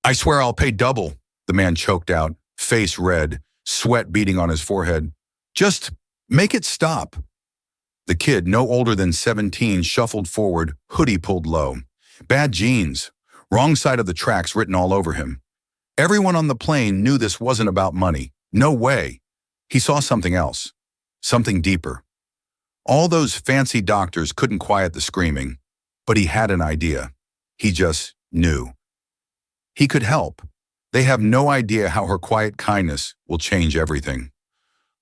I swear I'll pay double, the man choked out, face red, sweat beading on his forehead. Just make it stop. The kid, no older than 17, shuffled forward, hoodie pulled low. Bad jeans. Wrong side of the tracks written all over him. Everyone on the plane knew this wasn't about money. No way. He saw something else. Something deeper. All those fancy doctors couldn't quiet the screaming, but he had an idea. He just knew. He could help. They have no idea how her quiet kindness will change everything.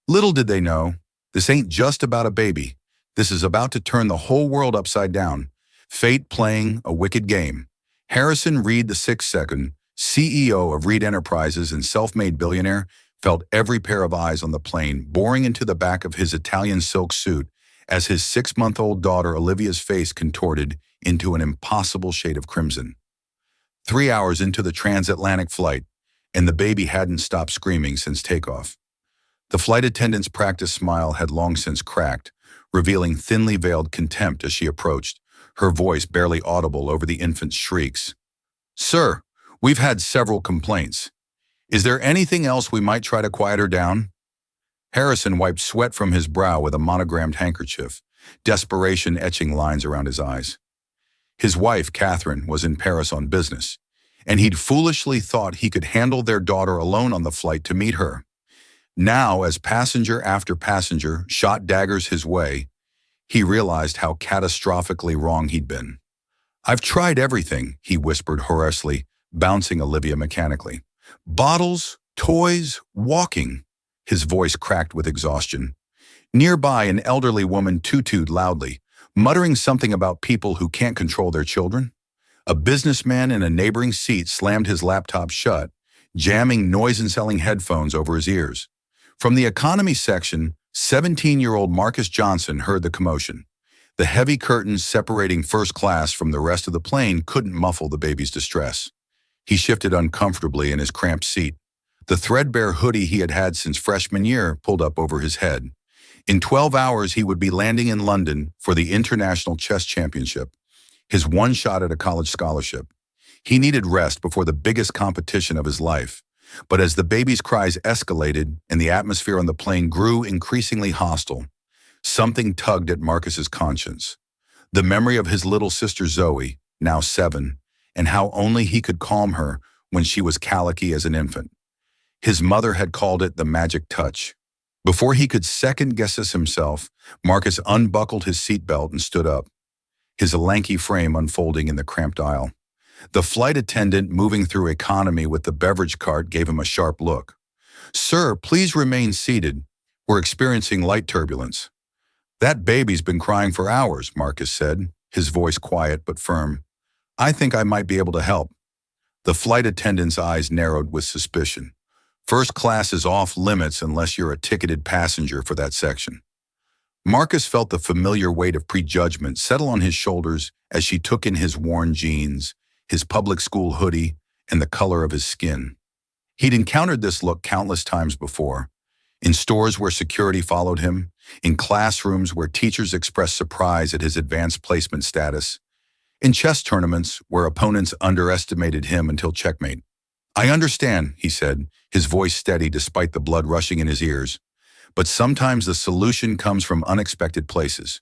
Little did they know, this ain't just about a baby. This is about to turn the whole world upside down. Fate playing a wicked game. Harrison Reed II, CEO of Reed Enterprises and self-made billionaire, felt every pair of eyes on the plane boring into the back of his Italian silk suit as his 6-month-old daughter Olivia's face contorted into an impossible shade of crimson. 3 hours into the transatlantic flight, and the baby hadn't stopped screaming since takeoff. The flight attendant's practiced smile had long since cracked, revealing thinly veiled contempt as she approached, her voice barely audible over the infant's shrieks. "Sir, we've had several complaints. Is there anything else we might try to quiet her down?" Harrison wiped sweat from his brow with a monogrammed handkerchief, desperation etching lines around his eyes. His wife, Catherine, was in Paris on business, and he'd foolishly thought he could handle their daughter alone on the flight to meet her. Now, as passenger after passenger shot daggers his way, he realized how catastrophically wrong he'd been. "I've tried everything," he whispered hoarsely, bouncing Olivia mechanically. "Bottles, toys, walking." His voice cracked with exhaustion. Nearby, an elderly woman tutued loudly, muttering something about people who can't control their children. A businessman in a neighboring seat slammed his laptop shut, jamming noise-canceling headphones over his ears. From the economy section, 17-year-old Marcus Johnson heard the commotion. The heavy curtains separating first class from the rest of the plane couldn't muffle the baby's distress. He shifted uncomfortably in his cramped seat. The threadbare hoodie he had had since freshman year pulled up over his head. In 12 hours, he would be landing in London for the International Chess Championship, his one shot at a college scholarship. He needed rest before the biggest competition of his life. But as the baby's cries escalated and the atmosphere on the plane grew increasingly hostile, something tugged at Marcus's conscience. The memory of his little sister Zoe, now 7, and how only he could calm her when she was colicky as an infant. His mother had called it the magic touch. Before he could second-guess this himself, Marcus unbuckled his seatbelt and stood up, his lanky frame unfolding in the cramped aisle. The flight attendant moving through economy with the beverage cart gave him a sharp look. "Sir, please remain seated. We're experiencing light turbulence." "That baby's been crying for hours," Marcus said, his voice quiet but firm. "I think I might be able to help." The flight attendant's eyes narrowed with suspicion. First class is off limits unless you're a ticketed passenger for that section. Marcus felt the familiar weight of prejudgment settle on his shoulders as she took in his worn jeans, his public school hoodie, and the color of his skin. He'd encountered this look countless times before, in stores where security followed him, in classrooms where teachers expressed surprise at his advanced placement status, in chess tournaments where opponents underestimated him until checkmate. "I understand," he said, his voice steady despite the blood rushing in his ears. "But sometimes the solution comes from unexpected places."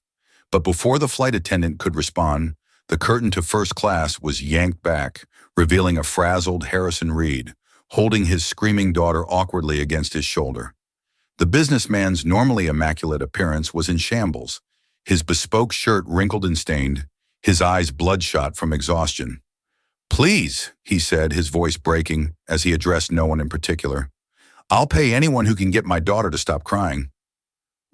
But before the flight attendant could respond, the curtain to first class was yanked back, revealing a frazzled Harrison Reed, holding his screaming daughter awkwardly against his shoulder. The businessman's normally immaculate appearance was in shambles, his bespoke shirt wrinkled and stained, his eyes bloodshot from exhaustion. "Please," he said, his voice breaking as he addressed no one in particular. "I'll pay anyone who can get my daughter to stop crying."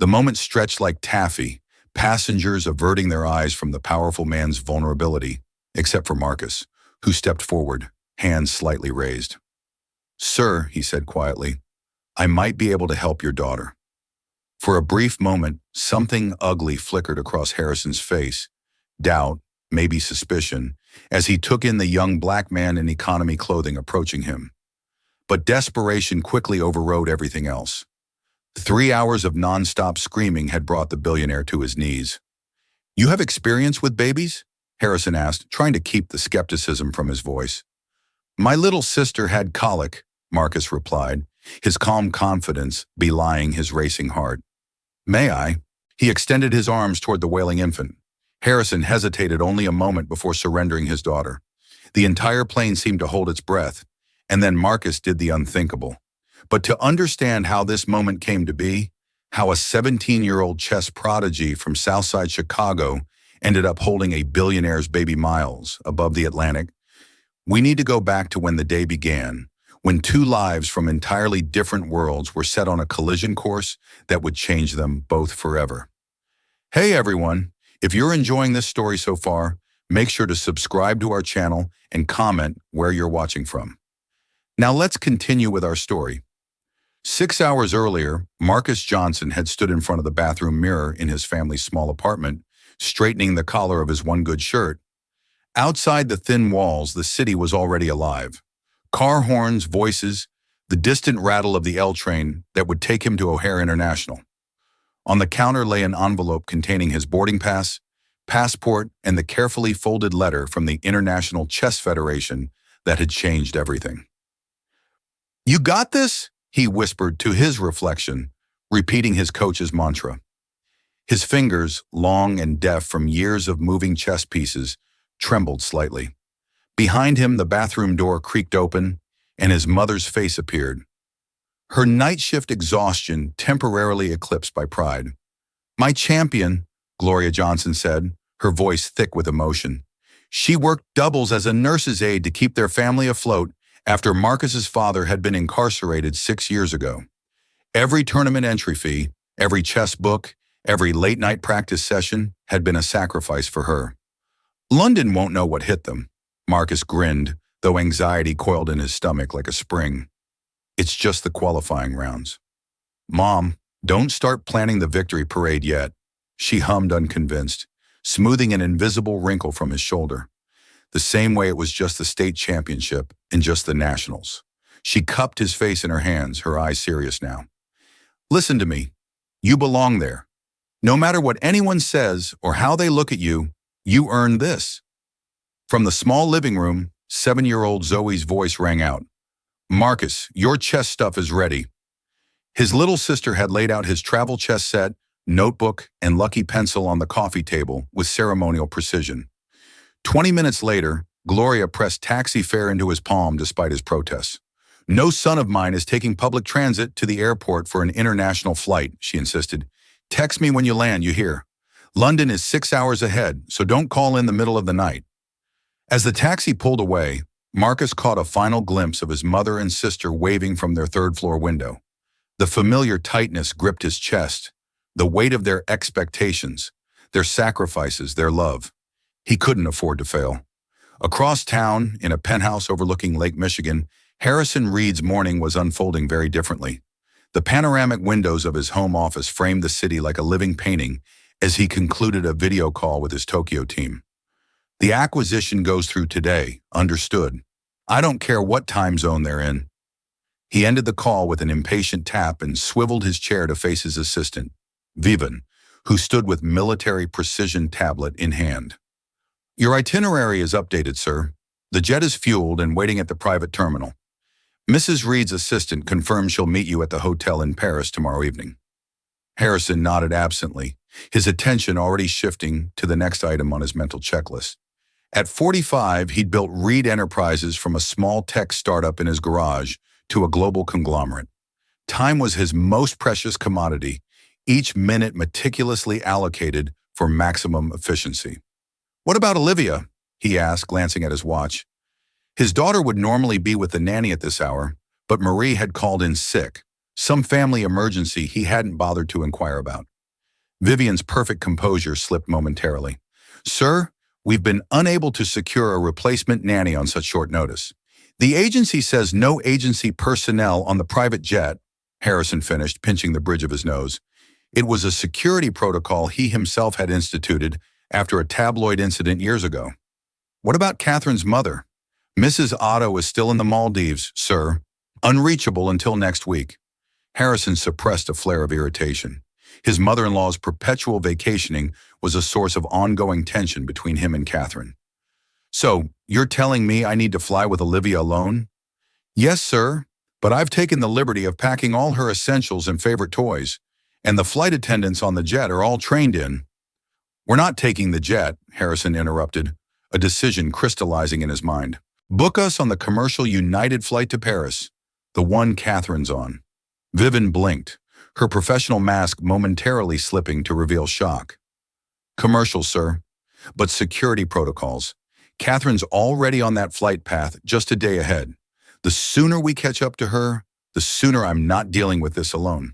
The moment stretched like taffy, passengers averting their eyes from the powerful man's vulnerability, except for Marcus, who stepped forward, hands slightly raised. "Sir," he said quietly, "I might be able to help your daughter." For a brief moment, something ugly flickered across Harrison's face, doubt, maybe suspicion, as he took in the young black man in economy clothing approaching him. But desperation quickly overrode everything else. 3 hours of non-stop screaming had brought the billionaire to his knees. "You have experience with babies?" Harrison asked, trying to keep the skepticism from his voice. My little sister had colic, Marcus replied, his calm confidence belying his racing heart. May I? He extended his arms toward the wailing infant. Harrison hesitated only a moment before surrendering his daughter. The entire plane seemed to hold its breath, and then Marcus did the unthinkable. But to understand how this moment came to be, how a 17-year-old chess prodigy from Southside Chicago ended up holding a billionaire's baby miles above the Atlantic, we need to go back to when the day began, when two lives from entirely different worlds were set on a collision course that would change them both forever. Hey everyone, if you're enjoying this story so far, make sure to subscribe to our channel and comment where you're watching from. Now let's continue with our story. 6 hours earlier, Marcus Johnson had stood in front of the bathroom mirror in his family's small apartment, straightening the collar of his one good shirt. Outside the thin walls, the city was already alive. Car horns, voices, the distant rattle of the L train that would take him to O'Hare International. On the counter lay an envelope containing his boarding pass, passport, and the carefully folded letter from the International Chess Federation that had changed everything. "You got this?" he whispered to his reflection, repeating his coach's mantra. His fingers, long and deft from years of moving chess pieces, trembled slightly. Behind him, the bathroom door creaked open, and his mother's face appeared, her night shift exhaustion temporarily eclipsed by pride. "My champion," Gloria Johnson said, her voice thick with emotion. She worked doubles as a nurse's aide to keep their family afloat after Marcus's father had been incarcerated 6 years ago. Every tournament entry fee, every chess book, every late-night practice session had been a sacrifice for her. "London won't know what hit them," Marcus grinned, though anxiety coiled in his stomach like a spring. "It's just the qualifying rounds." "Mom, don't start planning the victory parade yet," she hummed unconvinced, smoothing an invisible wrinkle from his shoulder. The same way it was just the state championship and just the nationals. She cupped his face in her hands, her eyes serious now. "Listen to me. You belong there. No matter what anyone says or how they look at you, you earned this." From the small living room, 7-year-old Zoe's voice rang out. "Marcus, your chess stuff is ready." His little sister had laid out his travel chess set, notebook, and lucky pencil on the coffee table with ceremonial precision. 20 minutes later, Gloria pressed taxi fare into his palm despite his protests. "No son of mine is taking public transit to the airport for an international flight," she insisted. "Text me when you land, you hear? London is 6 hours ahead, so don't call in the middle of the night." As the taxi pulled away, Marcus caught a final glimpse of his mother and sister waving from their third-floor window. The familiar tightness gripped his chest, the weight of their expectations, their sacrifices, their love. He couldn't afford to fail. Across town, in a penthouse overlooking Lake Michigan, Harrison Reed's morning was unfolding very differently. The panoramic windows of his home office framed the city like a living painting as he concluded a video call with his Tokyo team. "The acquisition goes through today, understood. I don't care what time zone they're in." He ended the call with an impatient tap and swiveled his chair to face his assistant, Vivian, who stood with military precision tablet in hand. "Your itinerary is updated, sir. The jet is fueled and waiting at the private terminal. Mrs. Reed's assistant confirms she'll meet you at the hotel in Paris tomorrow evening." Harrison nodded absently, his attention already shifting to the next item on his mental checklist. At 45, he'd built Reed Enterprises from a small tech startup in his garage to a global conglomerate. Time was his most precious commodity, each minute meticulously allocated for maximum efficiency. "What about Olivia?" he asked, glancing at his watch. His daughter would normally be with the nanny at this hour, but Marie had called in sick, some family emergency he hadn't bothered to inquire about. Vivian's perfect composure slipped momentarily. "Sir, we've been unable to secure a replacement nanny on such short notice. The agency says no agency personnel on the private jet," Harrison finished, pinching the bridge of his nose. It was a security protocol he himself had instituted after a tabloid incident years ago. "What about Catherine's mother?" "Mrs. Otto is still in the Maldives, sir. Unreachable until next week." Harrison suppressed a flare of irritation. His mother-in-law's perpetual vacationing was a source of ongoing tension between him and Catherine. So, you're telling me I need to fly with Olivia alone? Yes, sir, but I've taken the liberty of packing all her essentials and favorite toys, and the flight attendants on the jet are all trained in. We're not taking the jet, Harrison interrupted, a decision crystallizing in his mind. Book us on the commercial United flight to Paris, the one Catherine's on. Vivian blinked, her professional mask momentarily slipping to reveal shock. Commercial, sir, but security protocols. Catherine's already on that flight path just a day ahead. The sooner we catch up to her, the sooner I'm not dealing with this alone.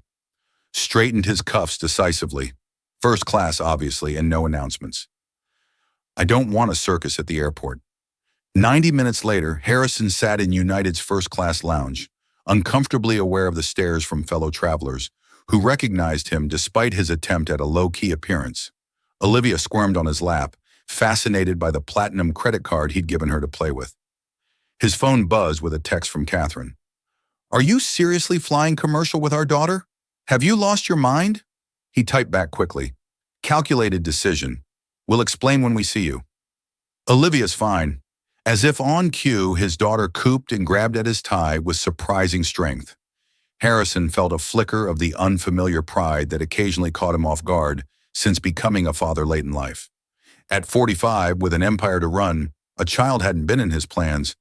Straightened his cuffs decisively. First class, obviously, and no announcements. I don't want a circus at the airport. 90 minutes later, Harrison sat in United's first-class lounge, uncomfortably aware of the stares from fellow travelers, who recognized him despite his attempt at a low-key appearance. Olivia squirmed on his lap, fascinated by the platinum credit card he'd given her to play with. His phone buzzed with a text from Catherine. Are you seriously flying commercial with our daughter? Have you lost your mind? He typed back quickly. Calculated decision. We'll explain when we see you. Olivia's fine. As if on cue, his daughter cooped and grabbed at his tie with surprising strength. Harrison felt a flicker of the unfamiliar pride that occasionally caught him off guard since becoming a father late in life. At 45, with an empire to run, a child hadn't been in his plans,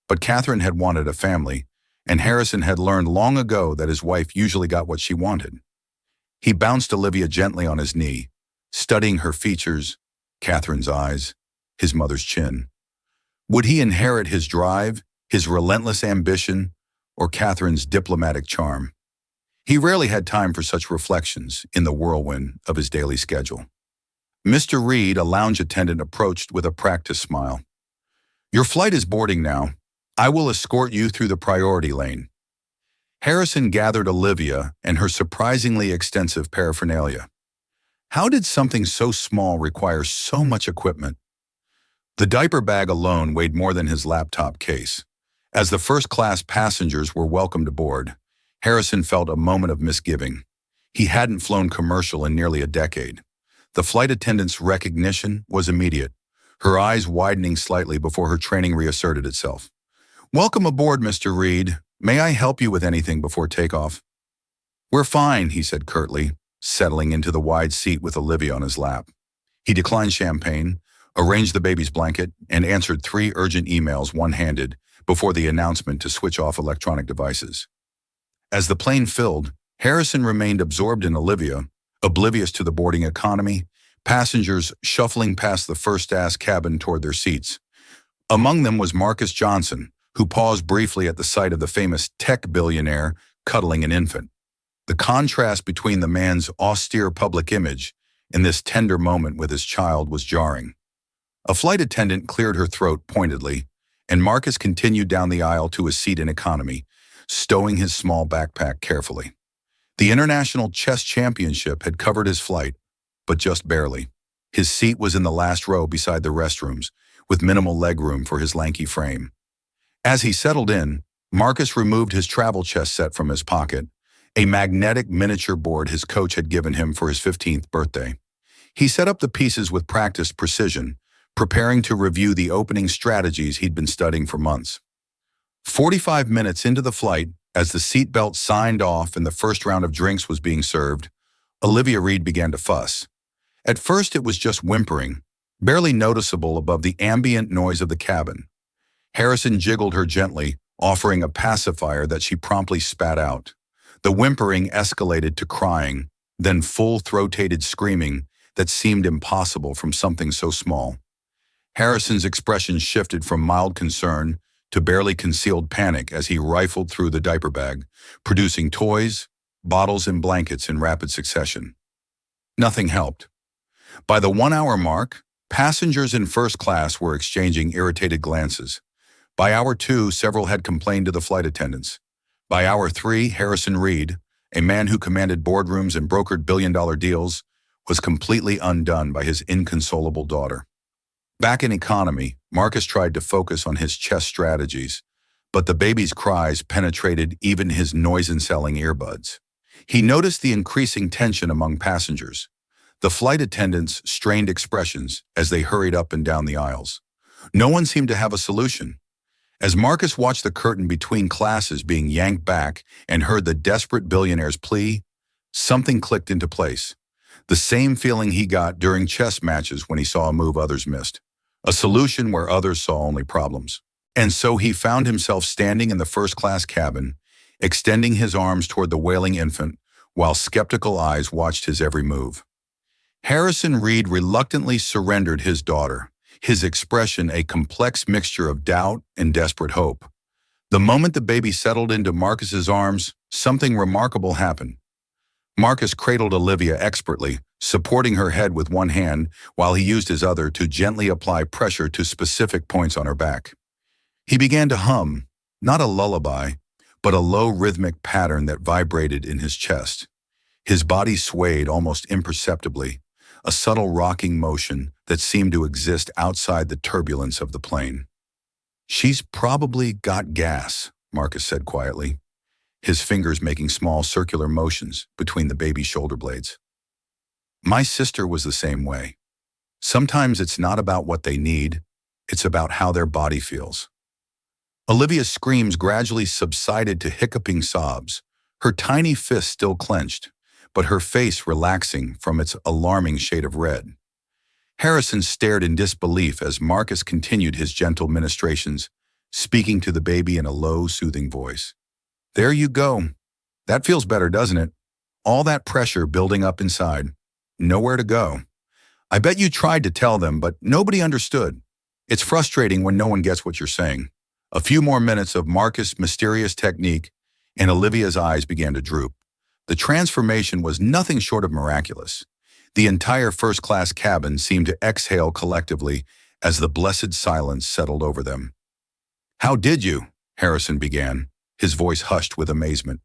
but Catherine had wanted a family, and Harrison had learned long ago that his wife usually got what she wanted. He bounced Olivia gently on his knee, studying her features, Catherine's eyes, his mother's chin. Would he inherit his drive, his relentless ambition, or Catherine's diplomatic charm? He rarely had time for such reflections in the whirlwind of his daily schedule. Mr. Reed, a lounge attendant, approached with a practiced smile. Your flight is boarding now. I will escort you through the priority lane. Harrison gathered Olivia and her surprisingly extensive paraphernalia. How did something so small require so much equipment? The diaper bag alone weighed more than his laptop case. As the first-class passengers were welcomed aboard, Harrison felt a moment of misgiving. He hadn't flown commercial in nearly a decade. The flight attendant's recognition was immediate, her eyes widening slightly before her training reasserted itself. Welcome aboard, Mr. Reed. May I help you with anything before takeoff? We're fine, he said curtly, settling into the wide seat with Olivia on his lap. He declined champagne, arranged the baby's blanket, and answered 3 urgent emails one-handed before the announcement to switch off electronic devices. As the plane filled, Harrison remained absorbed in Olivia, oblivious to the boarding economy, passengers shuffling past the first-class cabin toward their seats. Among them was Marcus Johnson, who paused briefly at the sight of the famous tech billionaire cuddling an infant. The contrast between the man's austere public image and this tender moment with his child was jarring. A flight attendant cleared her throat pointedly, and Marcus continued down the aisle to his seat in economy, stowing his small backpack carefully. The International Chess Championship had covered his flight, but just barely. His seat was in the last row beside the restrooms, with minimal legroom for his lanky frame. As he settled in, Marcus removed his travel chess set from his pocket, a magnetic miniature board his coach had given him for his 15th birthday. He set up the pieces with practiced precision, preparing to review the opening strategies he'd been studying for months. 45 minutes into the flight, as the seatbelt signed off and the first round of drinks was being served, Olivia Reed began to fuss. At first it was just whimpering, barely noticeable above the ambient noise of the cabin. Harrison jiggled her gently, offering a pacifier that she promptly spat out. The whimpering escalated to crying, then full-throated screaming that seemed impossible from something so small. Harrison's expression shifted from mild concern to barely concealed panic as he rifled through the diaper bag, producing toys, bottles, and blankets in rapid succession. Nothing helped. By the 1-hour mark, passengers in first class were exchanging irritated glances. By hour 2, several had complained to the flight attendants. By hour 3, Harrison Reed, a man who commanded boardrooms and brokered billion-dollar deals, was completely undone by his inconsolable daughter. Back in economy, Marcus tried to focus on his chess strategies, but the baby's cries penetrated even his noise-canceling earbuds. He noticed the increasing tension among passengers, the flight attendants' strained expressions as they hurried up and down the aisles. No one seemed to have a solution. As Marcus watched the curtain between classes being yanked back and heard the desperate billionaire's plea, something clicked into place. The same feeling he got during chess matches when he saw a move others missed. A solution where others saw only problems. And so he found himself standing in the first-class cabin, extending his arms toward the wailing infant, while skeptical eyes watched his every move. Harrison Reed reluctantly surrendered his daughter, his expression a complex mixture of doubt and desperate hope. The moment the baby settled into Marcus's arms, something remarkable happened. Marcus cradled Olivia expertly, supporting her head with one hand while he used his other to gently apply pressure to specific points on her back. He began to hum, not a lullaby, but a low rhythmic pattern that vibrated in his chest. His body swayed almost imperceptibly, a subtle rocking motion that seemed to exist outside the turbulence of the plane. "She's probably got gas," Marcus said quietly, his fingers making small circular motions between the baby's shoulder blades. "My sister was the same way. Sometimes it's not about what they need, it's about how their body feels." Olivia's screams gradually subsided to hiccuping sobs, her tiny fist still clenched, but her face relaxing from its alarming shade of red. Harrison stared in disbelief as Marcus continued his gentle ministrations, speaking to the baby in a low, soothing voice. "There you go. That feels better, doesn't it? All that pressure building up inside. Nowhere to go. I bet you tried to tell them, but nobody understood. It's frustrating when no one gets what you're saying." A few more minutes of Marcus' mysterious technique, and Olivia's eyes began to droop. The transformation was nothing short of miraculous. The entire first-class cabin seemed to exhale collectively as the blessed silence settled over them. "How did you?" Harrison began, his voice hushed with amazement.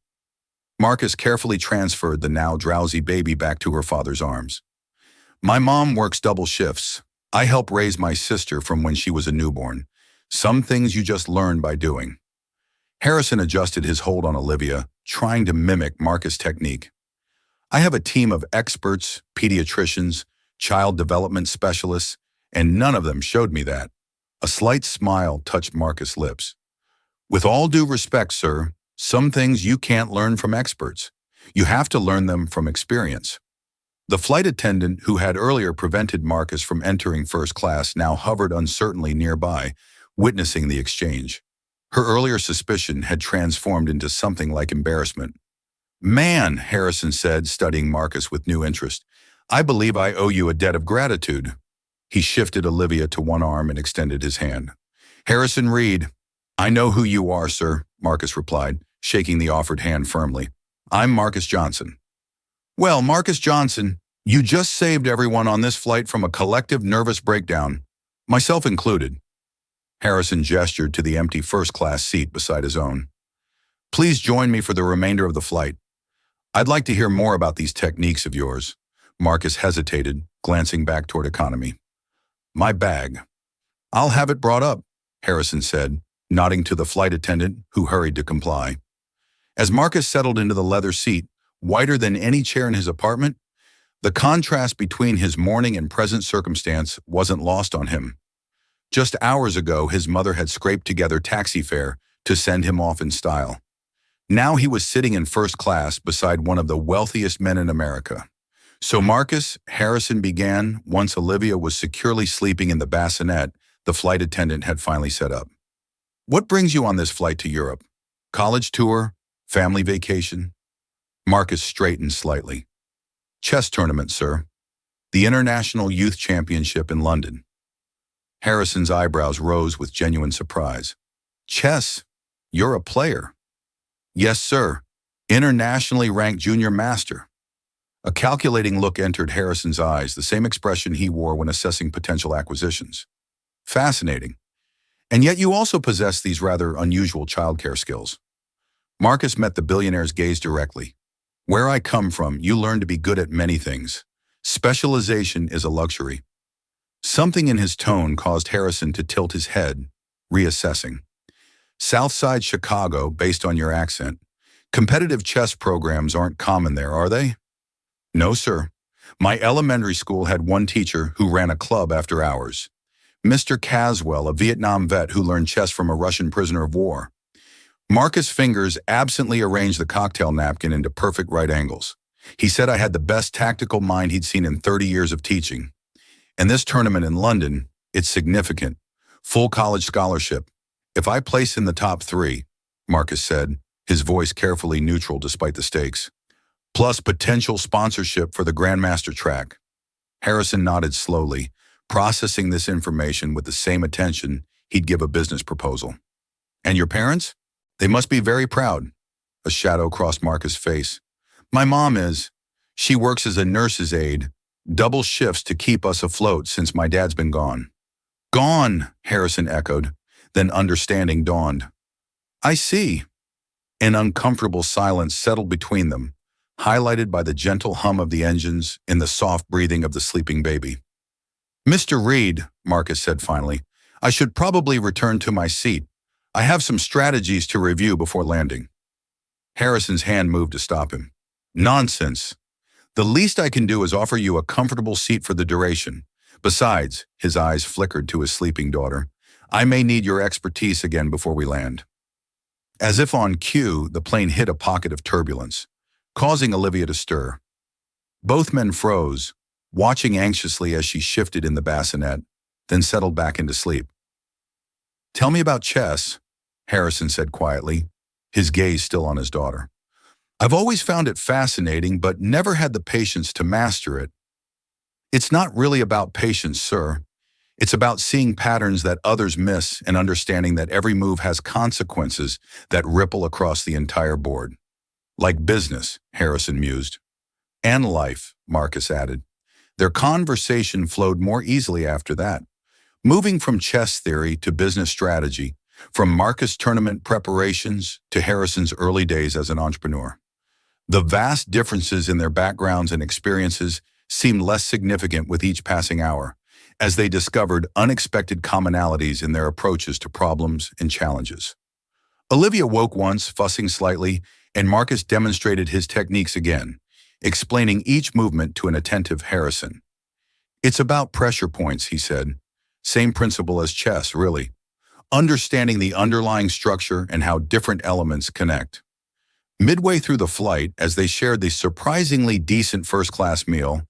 Marcus carefully transferred the now drowsy baby back to her father's arms. "My mom works double shifts. I help raise my sister from when she was a newborn. Some things you just learn by doing." Harrison adjusted his hold on Olivia, trying to mimic Marcus' technique. "I have a team of experts, pediatricians, child development specialists, and none of them showed me that." A slight smile touched Marcus' lips. "With all due respect, sir, some things you can't learn from experts. You have to learn them from experience." The flight attendant who had earlier prevented Marcus from entering first class now hovered uncertainly nearby, witnessing the exchange. Her earlier suspicion had transformed into something like embarrassment. "Man," Harrison said, studying Marcus with new interest, "I believe I owe you a debt of gratitude." He shifted Olivia to one arm and extended his hand. "Harrison Reed." "I know who you are, sir," Marcus replied, shaking the offered hand firmly. "I'm Marcus Johnson." "Well, Marcus Johnson, you just saved everyone on this flight from a collective nervous breakdown, myself included." Harrison gestured to the empty first-class seat beside his own. "Please join me for the remainder of the flight. I'd like to hear more about these techniques of yours." Marcus hesitated, glancing back toward economy. "My bag." "I'll have it brought up," Harrison said, nodding to the flight attendant, who hurried to comply. As Marcus settled into the leather seat, whiter than any chair in his apartment, the contrast between his mourning and present circumstance wasn't lost on him. Just hours ago, his mother had scraped together taxi fare to send him off in style. Now he was sitting in first class beside one of the wealthiest men in America. "So Marcus," Harrison began once Olivia was securely sleeping in the bassinet the flight attendant had finally set up. "What brings you on this flight to Europe? College tour? Family vacation?" Marcus straightened slightly. "Chess tournament, sir. The International Youth Championship in London." Harrison's eyebrows rose with genuine surprise. "Chess? You're a player?" "Yes, sir. Internationally ranked junior master." A calculating look entered Harrison's eyes, the same expression he wore when assessing potential acquisitions. "Fascinating. And yet you also possess these rather unusual childcare skills." Marcus met the billionaire's gaze directly. "Where I come from, you learn to be good at many things. Specialization is a luxury." Something in his tone caused Harrison to tilt his head, reassessing. "Southside Chicago, based on your accent. Competitive chess programs aren't common there, are they?" "No, sir. My elementary school had one teacher who ran a club after hours. Mr. Caswell, a Vietnam vet who learned chess from a Russian prisoner of war. Marcus' fingers absently arranged the cocktail napkin into perfect right angles. He said I had the best tactical mind he'd seen in 30 years of teaching. And this tournament in London, it's significant. Full college scholarship. If I place in the top 3, Marcus said, his voice carefully neutral despite the stakes, plus potential sponsorship for the Grandmaster track. Harrison nodded slowly, processing this information with the same attention he'd give a business proposal. And your parents? They must be very proud. A shadow crossed Marcus' face. My mom is. She works as a nurse's aide, double shifts to keep us afloat since my dad's been gone. Gone, Harrison echoed, then understanding dawned. I see. An uncomfortable silence settled between them, highlighted by the gentle hum of the engines and the soft breathing of the sleeping baby. Mr. Reed, Marcus said finally, I should probably return to my seat. I have some strategies to review before landing. Harrison's hand moved to stop him. Nonsense. The least I can do is offer you a comfortable seat for the duration. Besides, his eyes flickered to his sleeping daughter, I may need your expertise again before we land. As if on cue, the plane hit a pocket of turbulence, causing Olivia to stir. Both men froze, watching anxiously as she shifted in the bassinet, then settled back into sleep. Tell me about chess, Harrison said quietly, his gaze still on his daughter. I've always found it fascinating, but never had the patience to master it. It's not really about patience, sir. It's about seeing patterns that others miss and understanding that every move has consequences that ripple across the entire board. Like business, Harrison mused. And life, Marcus added. Their conversation flowed more easily after that, moving from chess theory to business strategy, from Marcus' tournament preparations to Harrison's early days as an entrepreneur. The vast differences in their backgrounds and experiences seemed less significant with each passing hour, as they discovered unexpected commonalities in their approaches to problems and challenges. Olivia woke once, fussing slightly, and Marcus demonstrated his techniques again, explaining each movement to an attentive Harrison. It's about pressure points, he said. Same principle as chess, really. Understanding the underlying structure and how different elements connect. Midway through the flight, as they shared the surprisingly decent first-class meal,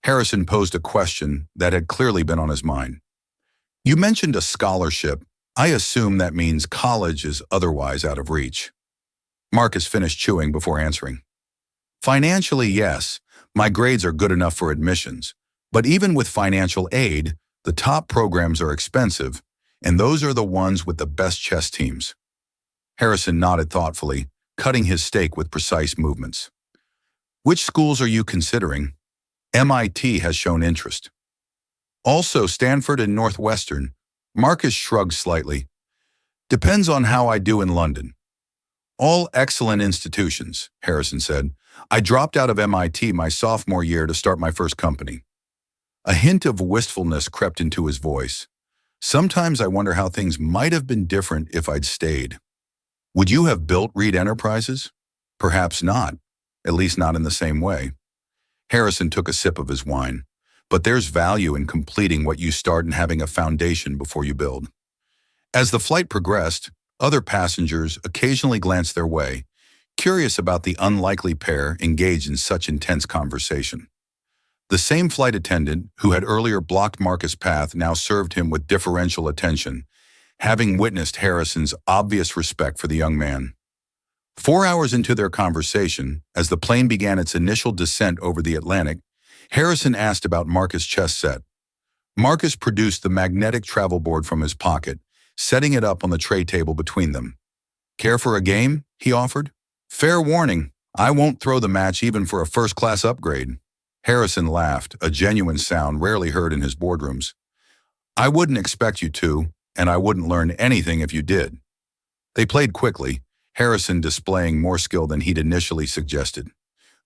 Harrison posed a question that had clearly been on his mind. You mentioned a scholarship. I assume that means college is otherwise out of reach. Marcus finished chewing before answering. Financially, yes, my grades are good enough for admissions, but even with financial aid, the top programs are expensive, and those are the ones with the best chess teams. Harrison nodded thoughtfully, cutting his steak with precise movements. Which schools are you considering? MIT has shown interest. Also Stanford and Northwestern. Marcus shrugged slightly. Depends on how I do in London. All excellent institutions, Harrison said. I dropped out of MIT my sophomore year to start my first company. A hint of wistfulness crept into his voice. Sometimes I wonder how things might have been different if I'd stayed. Would you have built Reed Enterprises? Perhaps not, at least not in the same way. Harrison took a sip of his wine. But there's value in completing what you start and having a foundation before you build. As the flight progressed, other passengers occasionally glanced their way, curious about the unlikely pair engaged in such intense conversation. The same flight attendant who had earlier blocked Marcus' path now served him with deferential attention, having witnessed Harrison's obvious respect for the young man. 4 hours into their conversation, as the plane began its initial descent over the Atlantic, Harrison asked about Marcus' chess set. Marcus produced the magnetic travel board from his pocket, setting it up on the tray table between them. Care for a game? He offered. Fair warning, I won't throw the match even for a first-class upgrade. Harrison laughed, a genuine sound rarely heard in his boardrooms. I wouldn't expect you to, and I wouldn't learn anything if you did. They played quickly, Harrison displaying more skill than he'd initially suggested.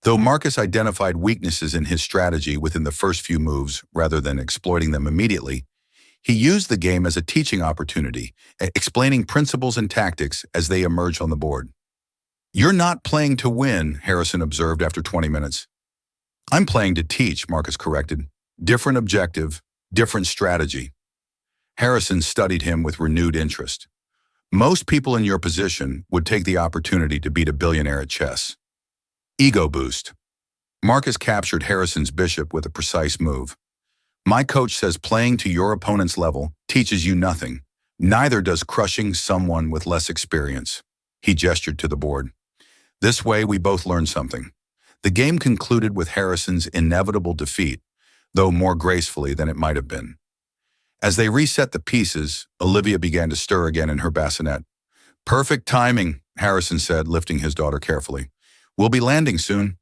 Though Marcus identified weaknesses in his strategy within the first few moves rather than exploiting them immediately, he used the game as a teaching opportunity, explaining principles and tactics as they emerged on the board. You're not playing to win, Harrison observed after 20 minutes. I'm playing to teach, Marcus corrected. Different objective, different strategy. Harrison studied him with renewed interest. Most people in your position would take the opportunity to beat a billionaire at chess. Ego boost. Marcus captured Harrison's bishop with a precise move. My coach says playing to your opponent's level teaches you nothing. Neither does crushing someone with less experience. He gestured to the board. This way, we both learned something. The game concluded with Harrison's inevitable defeat, though more gracefully than it might have been. As they reset the pieces, Olivia began to stir again in her bassinet. Perfect timing, Harrison said, lifting his daughter carefully. We'll be landing soon.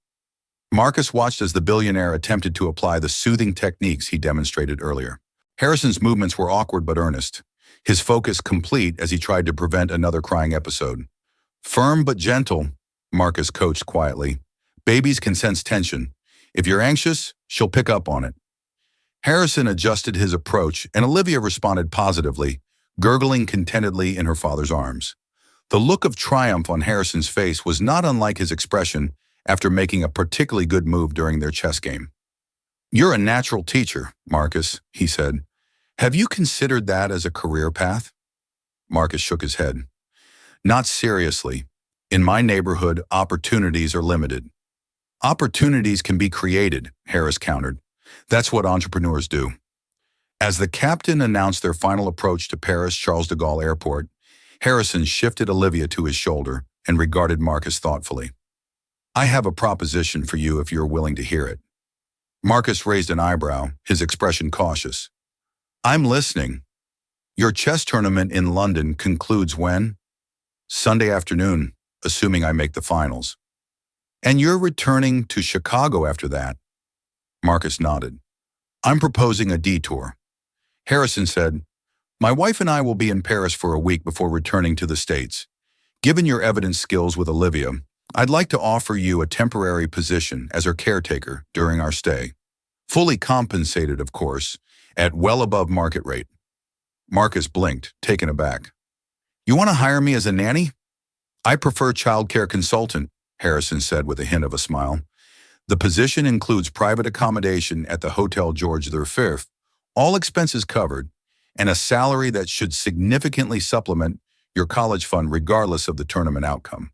Marcus watched as the billionaire attempted to apply the soothing techniques he demonstrated earlier. Harrison's movements were awkward but earnest, his focus complete as he tried to prevent another crying episode. Firm but gentle, Marcus coached quietly. Babies can sense tension. If you're anxious, she'll pick up on it. Harrison adjusted his approach, and Olivia responded positively, gurgling contentedly in her father's arms. The look of triumph on Harrison's face was not unlike his expression after making a particularly good move during their chess game. You're a natural teacher, Marcus, he said. Have you considered that as a career path? Marcus shook his head. Not seriously. In my neighborhood, opportunities are limited. Opportunities can be created, Harris countered. That's what entrepreneurs do. As the captain announced their final approach to Paris Charles de Gaulle Airport, Harrison shifted Olivia to his shoulder and regarded Marcus thoughtfully. I have a proposition for you if you're willing to hear it. Marcus raised an eyebrow, his expression cautious. I'm listening. Your chess tournament in London concludes when? Sunday afternoon, assuming I make the finals. And you're returning to Chicago after that? Marcus nodded. I'm proposing a detour. Harrison said, My wife and I will be in Paris for a week before returning to the States. Given your evidence skills with Olivia, I'd like to offer you a temporary position as her caretaker during our stay. Fully compensated, of course, at well above market rate. Marcus blinked, taken aback. You want to hire me as a nanny? I prefer childcare consultant, Harrison said with a hint of a smile. The position includes private accommodation at the Hotel George V, all expenses covered, and a salary that should significantly supplement your college fund regardless of the tournament outcome.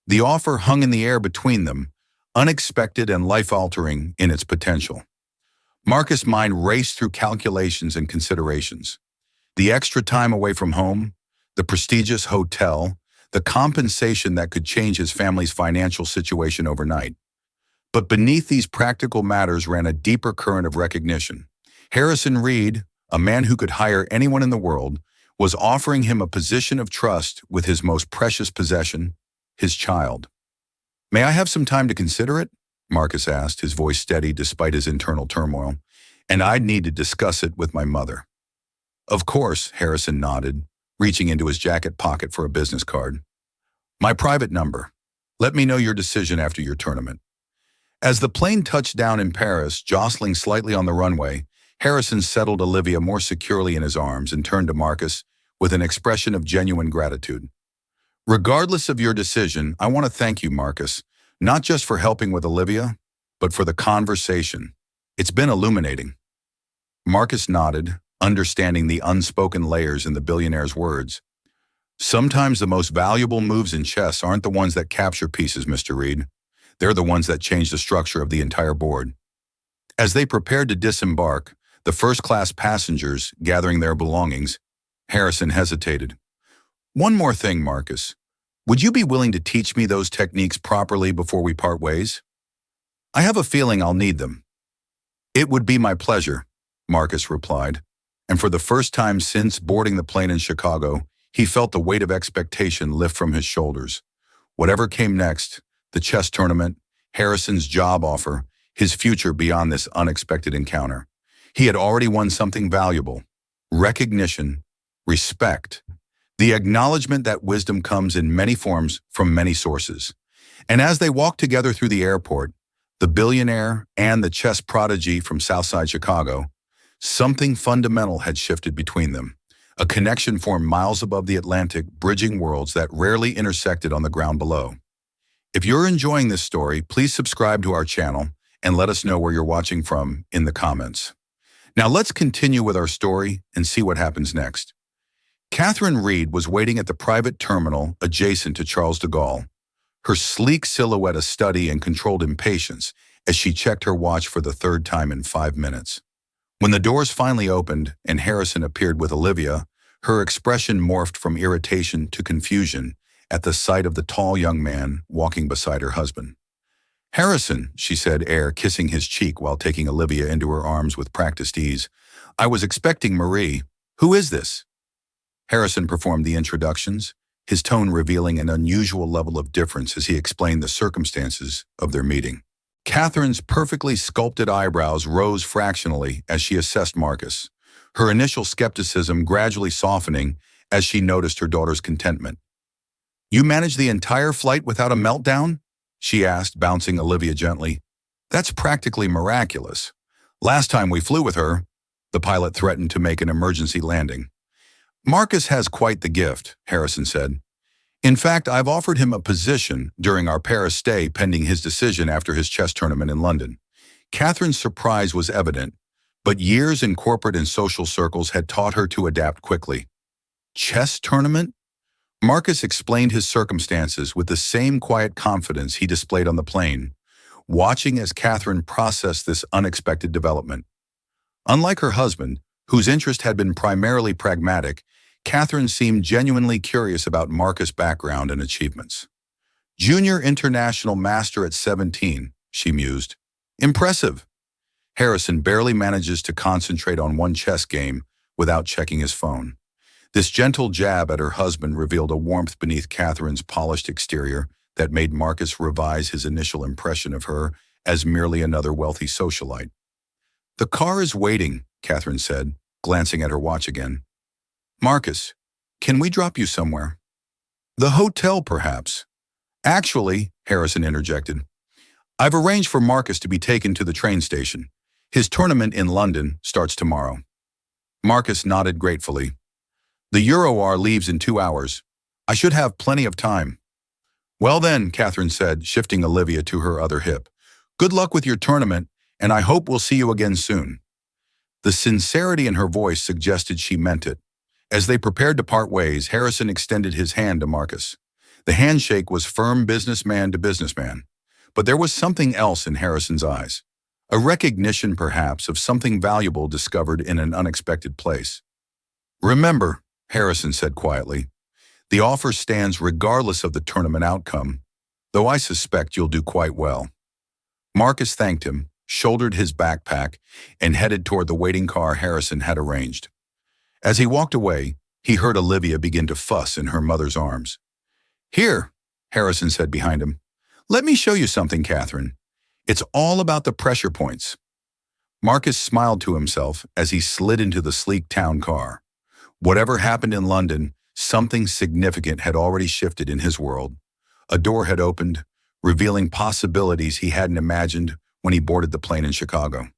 The offer hung in the air between them, unexpected and life-altering in its potential. Marcus' mind raced through calculations and considerations. The extra time away from home, the prestigious hotel, the compensation that could change his family's financial situation overnight. But beneath these practical matters ran a deeper current of recognition. Harrison Reed, a man who could hire anyone in the world, was offering him a position of trust with his most precious possession, his child. May I have some time to consider it? Marcus asked, his voice steady despite his internal turmoil. And I'd need to discuss it with my mother. Of course, Harrison nodded, reaching into his jacket pocket for a business card. My private number. Let me know your decision after your tournament. As the plane touched down in Paris, jostling slightly on the runway, Harrison settled Olivia more securely in his arms and turned to Marcus with an expression of genuine gratitude. Regardless of your decision, I want to thank you, Marcus, not just for helping with Olivia, but for the conversation. It's been illuminating. Marcus nodded, understanding the unspoken layers in the billionaire's words. Sometimes the most valuable moves in chess aren't the ones that capture pieces, Mr. Reed. They're the ones that change the structure of the entire board. As they prepared to disembark, the first-class passengers gathering their belongings, Harrison hesitated. One more thing, Marcus. Would you be willing to teach me those techniques properly before we part ways? I have a feeling I'll need them. It would be my pleasure, Marcus replied, and for the first time since boarding the plane in Chicago, he felt the weight of expectation lift from his shoulders. Whatever came next, the chess tournament, Harrison's job offer, his future beyond this unexpected encounter. He had already won something valuable: recognition, respect, the acknowledgement that wisdom comes in many forms from many sources. And as they walked together through the airport, the billionaire and the chess prodigy from Southside Chicago, something fundamental had shifted between them. A connection formed miles above the Atlantic, bridging worlds that rarely intersected on the ground below. If you're enjoying this story, please subscribe to our channel and let us know where you're watching from in the comments. Now let's continue with our story and see what happens next. Catherine Reed was waiting at the private terminal adjacent to Charles de Gaulle, her sleek silhouette a study in controlled impatience as she checked her watch for the third time in 5 minutes. When the doors finally opened and Harrison appeared with Olivia, her expression morphed from irritation to confusion at the sight of the tall young man walking beside her husband. "Harrison," she said, kissing his cheek while taking Olivia into her arms with practiced ease. "I was expecting Marie. Who is this?" Harrison performed the introductions, his tone revealing an unusual level of difference as he explained the circumstances of their meeting. Catherine's perfectly sculpted eyebrows rose fractionally as she assessed Marcus, her initial skepticism gradually softening as she noticed her daughter's contentment. "You managed the entire flight without a meltdown?" she asked, bouncing Olivia gently. "That's practically miraculous. Last time we flew with her, the pilot threatened to make an emergency landing." "Marcus has quite the gift," Harrison said. "In fact, I've offered him a position during our Paris stay pending his decision after his chess tournament in London." Catherine's surprise was evident, but years in corporate and social circles had taught her to adapt quickly. "Chess tournament?" Marcus explained his circumstances with the same quiet confidence he displayed on the plane, watching as Catherine processed this unexpected development. Unlike her husband, whose interest had been primarily pragmatic, Catherine seemed genuinely curious about Marcus' background and achievements. "Junior international master at 17, she mused. "Impressive." Harrison barely manages to concentrate on one chess game without checking his phone. This gentle jab at her husband revealed a warmth beneath Catherine's polished exterior that made Marcus revise his initial impression of her as merely another wealthy socialite. "The car is waiting," Catherine said, glancing at her watch again. "Marcus, can we drop you somewhere?" "The hotel, perhaps." "Actually," Harrison interjected, "I've arranged for Marcus to be taken to the train station. His tournament in London starts tomorrow." Marcus nodded gratefully. "The Euroar leaves in 2 hours. I should have plenty of time." "Well then," Catherine said, shifting Olivia to her other hip. "Good luck with your tournament, and I hope we'll see you again soon." The sincerity in her voice suggested she meant it. As they prepared to part ways, Harrison extended his hand to Marcus. The handshake was firm businessman to businessman, but there was something else in Harrison's eyes. A recognition, perhaps, of something valuable discovered in an unexpected place. "Remember," Harrison said quietly, "the offer stands regardless of the tournament outcome, though I suspect you'll do quite well." Marcus thanked him, shouldered his backpack, and headed toward the waiting car Harrison had arranged. As he walked away, he heard Olivia begin to fuss in her mother's arms. "Here," Harrison said behind him. "Let me show you something, Catherine. It's all about the pressure points." Marcus smiled to himself as he slid into the sleek town car. Whatever happened in London, something significant had already shifted in his world. A door had opened, revealing possibilities he hadn't imagined when he boarded the plane in Chicago.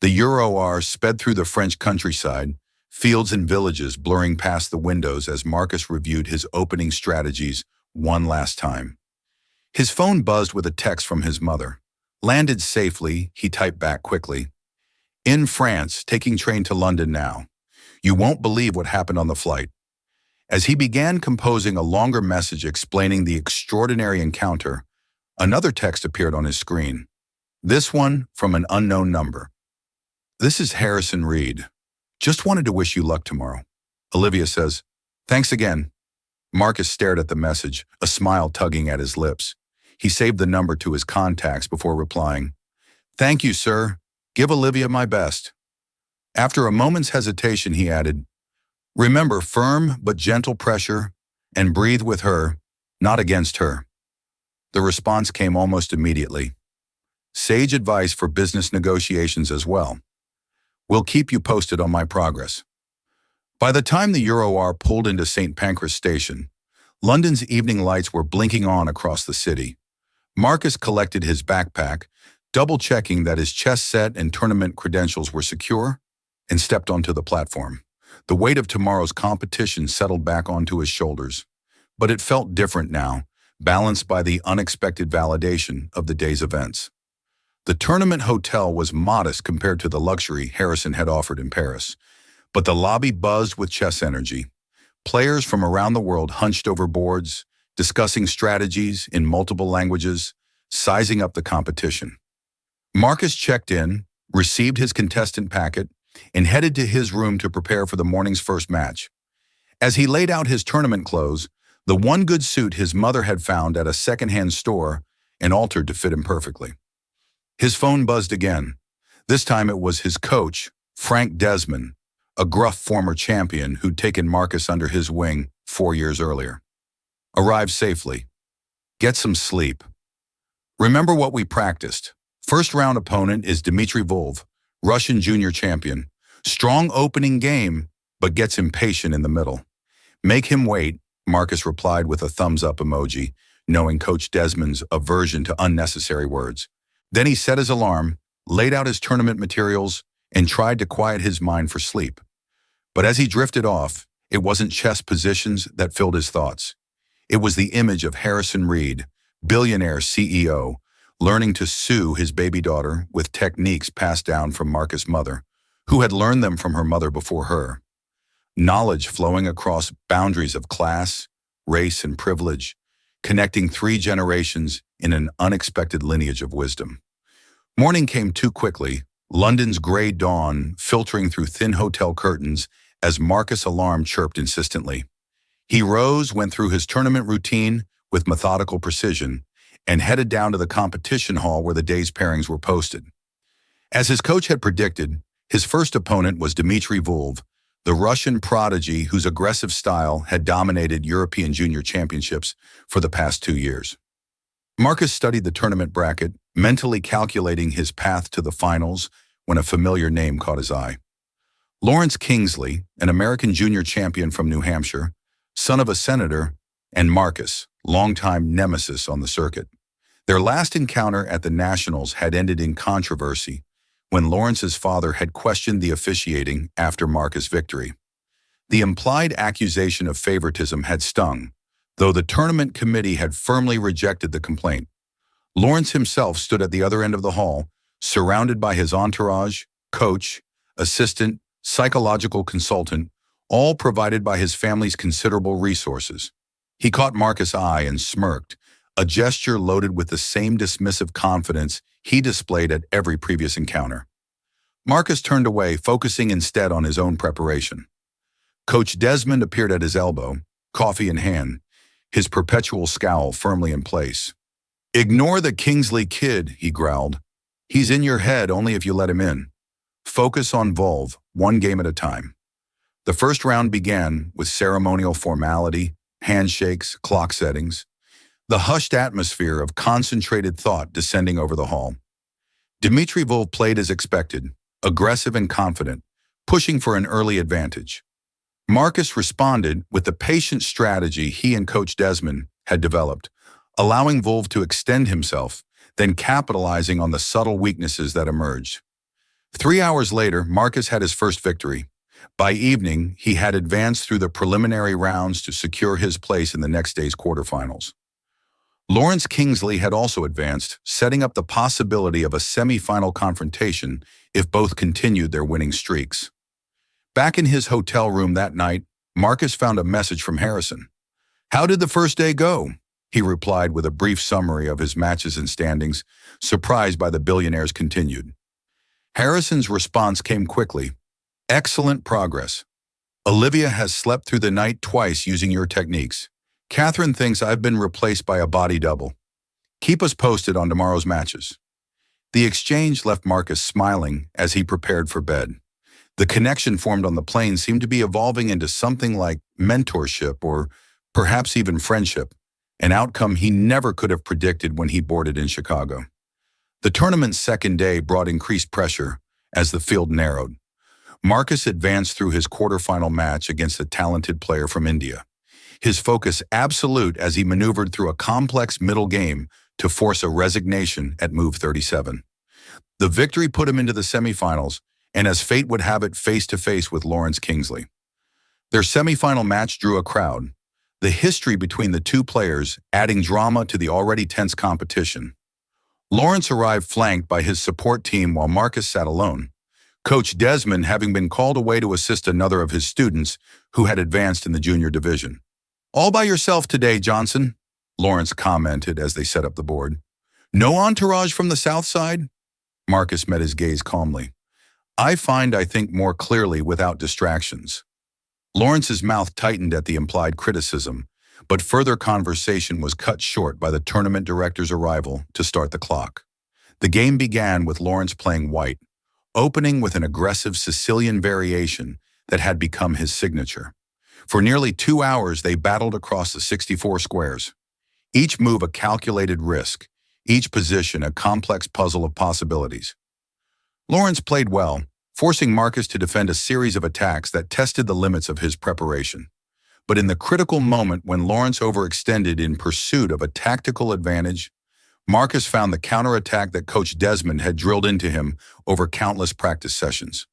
The Euroar sped through the French countryside, fields and villages blurring past the windows as Marcus reviewed his opening strategies one last time. His phone buzzed with a text from his mother. Landed safely, he typed back quickly. "In France, taking train to London now. You won't believe what happened on the flight." As he began composing a longer message explaining the extraordinary encounter, another text appeared on his screen. This one from an unknown number. "This is Harrison Reed. Just wanted to wish you luck tomorrow." Olivia says, "Thanks again." Marcus stared at the message, a smile tugging at his lips. He saved the number to his contacts before replying, "Thank you, sir. Give Olivia my best." After a moment's hesitation, he added, "Remember firm but gentle pressure, and breathe with her, not against her." The response came almost immediately. "Sage advice for business negotiations as well. We'll keep you posted on my progress." By the time the Euroar pulled into St. Pancras Station, London's evening lights were blinking on across the city. Marcus collected his backpack, double-checking that his chess set and tournament credentials were secure, and stepped onto the platform. The weight of tomorrow's competition settled back onto his shoulders, but it felt different now, balanced by the unexpected validation of the day's events. The tournament hotel was modest compared to the luxury Harrison had offered in Paris, but the lobby buzzed with chess energy. Players from around the world hunched over boards, discussing strategies in multiple languages, sizing up the competition. Marcus checked in, received his contestant packet, and headed to his room to prepare for the morning's first match. As he laid out his tournament clothes, the one good suit his mother had found at a second-hand store and altered to fit him perfectly. His phone buzzed again. This time it was his coach, Frank Desmond, a gruff former champion who'd taken Marcus under his wing 4 years earlier. Arrive safely. Get some sleep. Remember what we practiced. First round opponent is Dmitry Volv, Russian junior champion. Strong opening game, but gets impatient in the middle. Make him wait, Marcus replied with a thumbs-up emoji, knowing Coach Desmond's aversion to unnecessary words. Then he set his alarm, laid out his tournament materials, and tried to quiet his mind for sleep. But as he drifted off, it wasn't chess positions that filled his thoughts. It was the image of Harrison Reed, billionaire CEO, learning to sue his baby daughter with techniques passed down from Marcus' mother, who had learned them from her mother before her. Knowledge flowing across boundaries of class, race, and privilege, connecting 3 generations in an unexpected lineage of wisdom. Morning came too quickly, London's gray dawn filtering through thin hotel curtains as Marcus' alarm chirped insistently. He rose, went through his tournament routine with methodical precision, and headed down to the competition hall where the day's pairings were posted. As his coach had predicted, his first opponent was Dmitry Volv, the Russian prodigy whose aggressive style had dominated European junior championships for the past 2 years. Marcus studied the tournament bracket, mentally calculating his path to the finals when a familiar name caught his eye. Lawrence Kingsley, an American junior champion from New Hampshire, son of a senator, and Marcus, longtime nemesis on the circuit. Their last encounter at the Nationals had ended in controversy when Lawrence's father had questioned the officiating after Marcus' victory. The implied accusation of favoritism had stung, though the tournament committee had firmly rejected the complaint. Lawrence himself stood at the other end of the hall, surrounded by his entourage, coach, assistant, psychological consultant, all provided by his family's considerable resources. He caught Marcus' eye and smirked, a gesture loaded with the same dismissive confidence he displayed at every previous encounter. Marcus turned away, focusing instead on his own preparation. Coach Desmond appeared at his elbow, coffee in hand, his perpetual scowl firmly in place. "Ignore the Kingsley kid," he growled. "He's in your head only if you let him in. Focus on Volv, 1 game at a time." The first round began with ceremonial formality, handshakes, clock settings, the hushed atmosphere of concentrated thought descending over the hall. Dmitry Volv played as expected, aggressive and confident, pushing for an early advantage. Marcus responded with the patient strategy he and Coach Desmond had developed, allowing Volv to extend himself, then capitalizing on the subtle weaknesses that emerged. 3 hours later, Marcus had his first victory. By evening, he had advanced through the preliminary rounds to secure his place in the next day's quarterfinals. Lawrence Kingsley had also advanced, setting up the possibility of a semi-final confrontation if both continued their winning streaks. Back in his hotel room that night, Marcus found a message from Harrison. "How did the first day go?" he replied with a brief summary of his matches and standings, surprised by the billionaire's continued. Harrison's response came quickly. "Excellent progress. Olivia has slept through the night twice using your techniques. Catherine thinks I've been replaced by a body double. Keep us posted on tomorrow's matches." The exchange left Marcus smiling as he prepared for bed. The connection formed on the plane seemed to be evolving into something like mentorship or perhaps even friendship, an outcome he never could have predicted when he boarded in Chicago. The tournament's second day brought increased pressure as the field narrowed. Marcus advanced through his quarterfinal match against a talented player from India, his focus absolute as he maneuvered through a complex middle game to force a resignation at move 37. The victory put him into the semifinals, and as fate would have it, face-to-face with Lawrence Kingsley. Their semifinal match drew a crowd, the history between the two players adding drama to the already tense competition. Lawrence arrived flanked by his support team while Marcus sat alone, Coach Desmond having been called away to assist another of his students who had advanced in the junior division. "All by yourself today, Johnson," Lawrence commented as they set up the board. "No entourage from the south side?" Marcus met his gaze calmly. "I find I think more clearly without distractions." Lawrence's mouth tightened at the implied criticism, but further conversation was cut short by the tournament director's arrival to start the clock. The game began with Lawrence playing white, opening with an aggressive Sicilian variation that had become his signature. For nearly 2 hours, they battled across the 64 squares. Each move a calculated risk, each position a complex puzzle of possibilities. Lawrence played well, forcing Marcus to defend a series of attacks that tested the limits of his preparation. But in the critical moment when Lawrence overextended in pursuit of a tactical advantage, Marcus found the counterattack that Coach Desmond had drilled into him over countless practice sessions.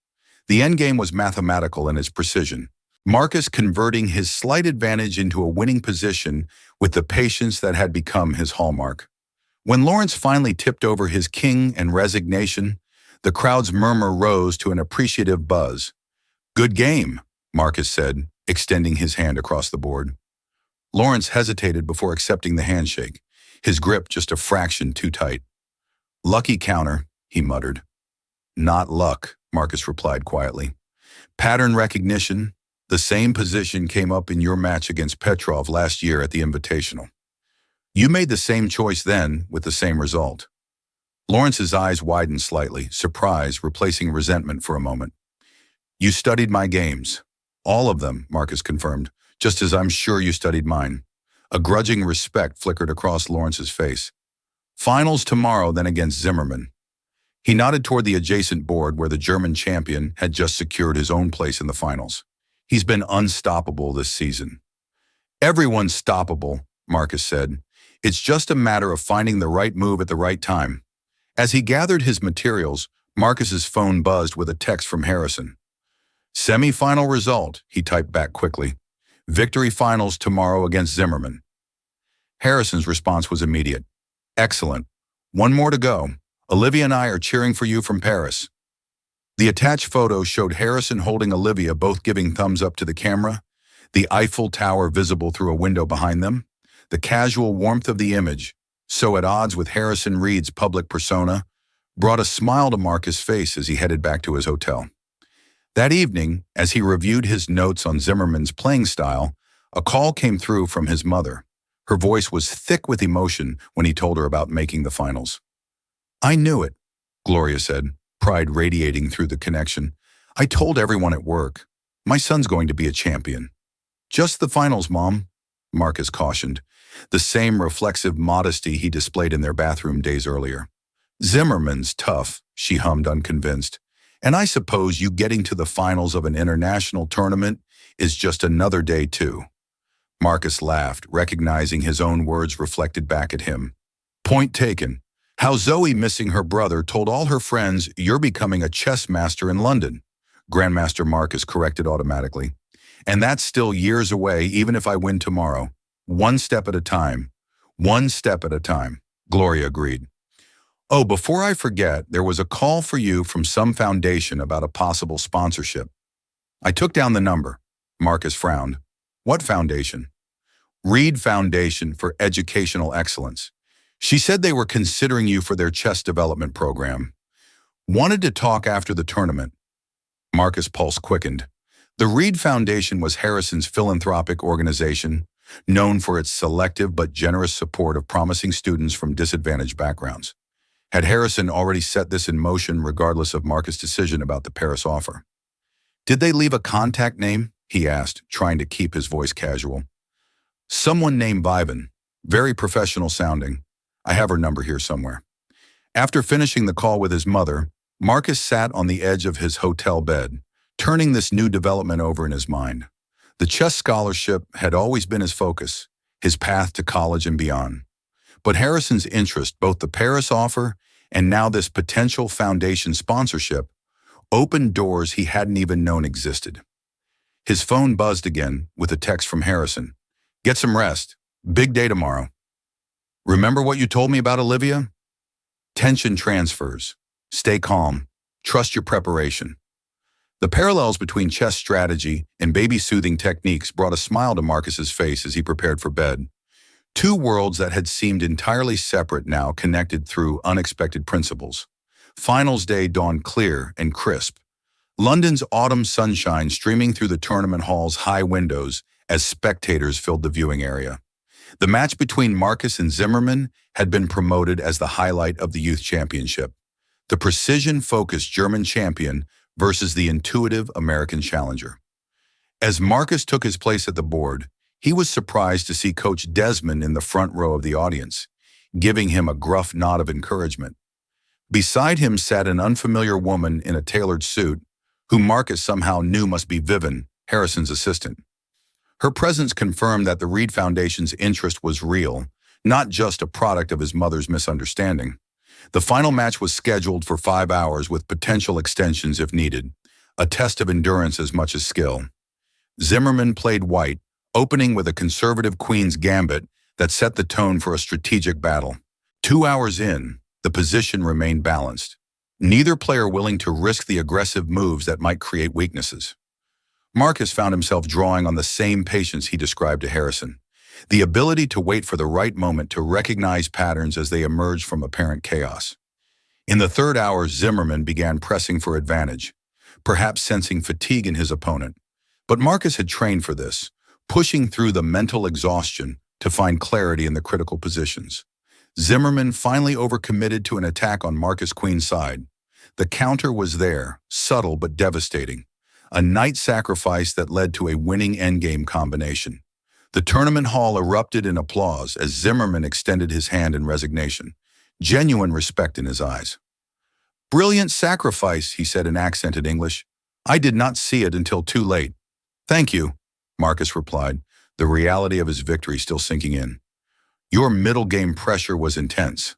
The endgame was mathematical in its precision, Marcus converting his slight advantage into a winning position with the patience that had become his hallmark. When Lawrence finally tipped over his king and resignation, the crowd's murmur rose to an appreciative buzz. "Good game," Marcus said, extending his hand across the board. Lawrence hesitated before accepting the handshake, his grip just a fraction too tight. "Lucky counter," he muttered. "Not luck," Marcus replied quietly. "Pattern recognition. The same position came up in your match against Petrov last year at the Invitational. You made the same choice then with the same result." Lawrence's eyes widened slightly, surprise replacing resentment for a moment. "You studied my games." "All of them," Marcus confirmed, "just as I'm sure you studied mine." A grudging respect flickered across Lawrence's face. "Finals tomorrow, then against Zimmerman." He nodded toward the adjacent board where the German champion had just secured his own place in the finals. "He's been unstoppable this season." "Everyone's stoppable," Marcus said. "It's just a matter of finding the right move at the right time." As he gathered his materials, Marcus's phone buzzed with a text from Harrison. "Semi-final result," he typed back quickly. "Victory finals tomorrow against Zimmerman." Harrison's response was immediate. "Excellent. One more to go. Olivia and I are cheering for you from Paris." The attached photo showed Harrison holding Olivia, both giving thumbs up to the camera, the Eiffel Tower visible through a window behind them. The casual warmth of the image, so at odds with Harrison Reed's public persona, brought a smile to Marcus' face as he headed back to his hotel. That evening, as he reviewed his notes on Zimmerman's playing style, a call came through from his mother. Her voice was thick with emotion when he told her about making the finals. "I knew it," Gloria said, pride radiating through the connection. "I told everyone at work. My son's going to be a champion." "Just the finals, Mom," Marcus cautioned, the same reflexive modesty he displayed in their bathroom days earlier. "Zimmerman's tough," she hummed, unconvinced. "And I suppose you getting to the finals of an international tournament is just another day too." Marcus laughed, recognizing his own words reflected back at him. "Point taken. How Zoe missing her brother told all her friends you're becoming a chess master in London," Grandmaster Marcus corrected automatically. "And that's still years away even if I win tomorrow. One step at a time. One step at a time," Gloria agreed. "Oh, before I forget, there was a call for you from some foundation about a possible sponsorship." I took down the number. Marcus frowned. "What foundation?" "Reed Foundation for Educational Excellence. She said they were considering you for their chess development program. Wanted to talk after the tournament." Marcus' pulse quickened. The Reed Foundation was Harrison's philanthropic organization, known for its selective but generous support of promising students from disadvantaged backgrounds. Had Harrison already set this in motion regardless of Marcus' decision about the Paris offer? "Did they leave a contact name?" he asked, trying to keep his voice casual. "Someone named Vivan. Very professional sounding. I have her number here somewhere." After finishing the call with his mother, Marcus sat on the edge of his hotel bed, turning this new development over in his mind. The chess scholarship had always been his focus, his path to college and beyond. But Harrison's interest, both the Paris offer and now this potential foundation sponsorship, opened doors he hadn't even known existed. His phone buzzed again with a text from Harrison. "Get some rest. Big day tomorrow." "Remember what you told me about Olivia?" Tension transfers. Stay calm. Trust your preparation. The parallels between chess strategy and baby-soothing techniques brought a smile to Marcus's face as he prepared for bed. Two worlds that had seemed entirely separate now connected through unexpected principles. Finals day dawned clear and crisp. London's autumn sunshine streaming through the tournament hall's high windows as spectators filled the viewing area. The match between Marcus and Zimmerman had been promoted as the highlight of the youth championship. The precision-focused German champion versus the intuitive American challenger. As Marcus took his place at the board, he was surprised to see Coach Desmond in the front row of the audience, giving him a gruff nod of encouragement. Beside him sat an unfamiliar woman in a tailored suit, whom Marcus somehow knew must be Vivian, Harrison's assistant. Her presence confirmed that the Reed Foundation's interest was real, not just a product of his mother's misunderstanding. The final match was scheduled for 5 hours with potential extensions if needed, a test of endurance as much as skill. Zimmerman played white, opening with a conservative queen's gambit that set the tone for a strategic battle. 2 hours in, the position remained balanced, neither player willing to risk the aggressive moves that might create weaknesses. Marcus found himself drawing on the same patience he described to Harrison. The ability to wait for the right moment to recognize patterns as they emerged from apparent chaos. In the third hour, Zimmerman began pressing for advantage, perhaps sensing fatigue in his opponent. But Marcus had trained for this, pushing through the mental exhaustion to find clarity in the critical positions. Zimmerman finally overcommitted to an attack on Marcus' queen's side. The counter was there, subtle but devastating, a knight sacrifice that led to a winning endgame combination. The tournament hall erupted in applause as Zimmerman extended his hand in resignation, genuine respect in his eyes. "Brilliant sacrifice," he said in accented English. "I did not see it until too late." "Thank you," Marcus replied, the reality of his victory still sinking in. "Your middle game pressure was intense."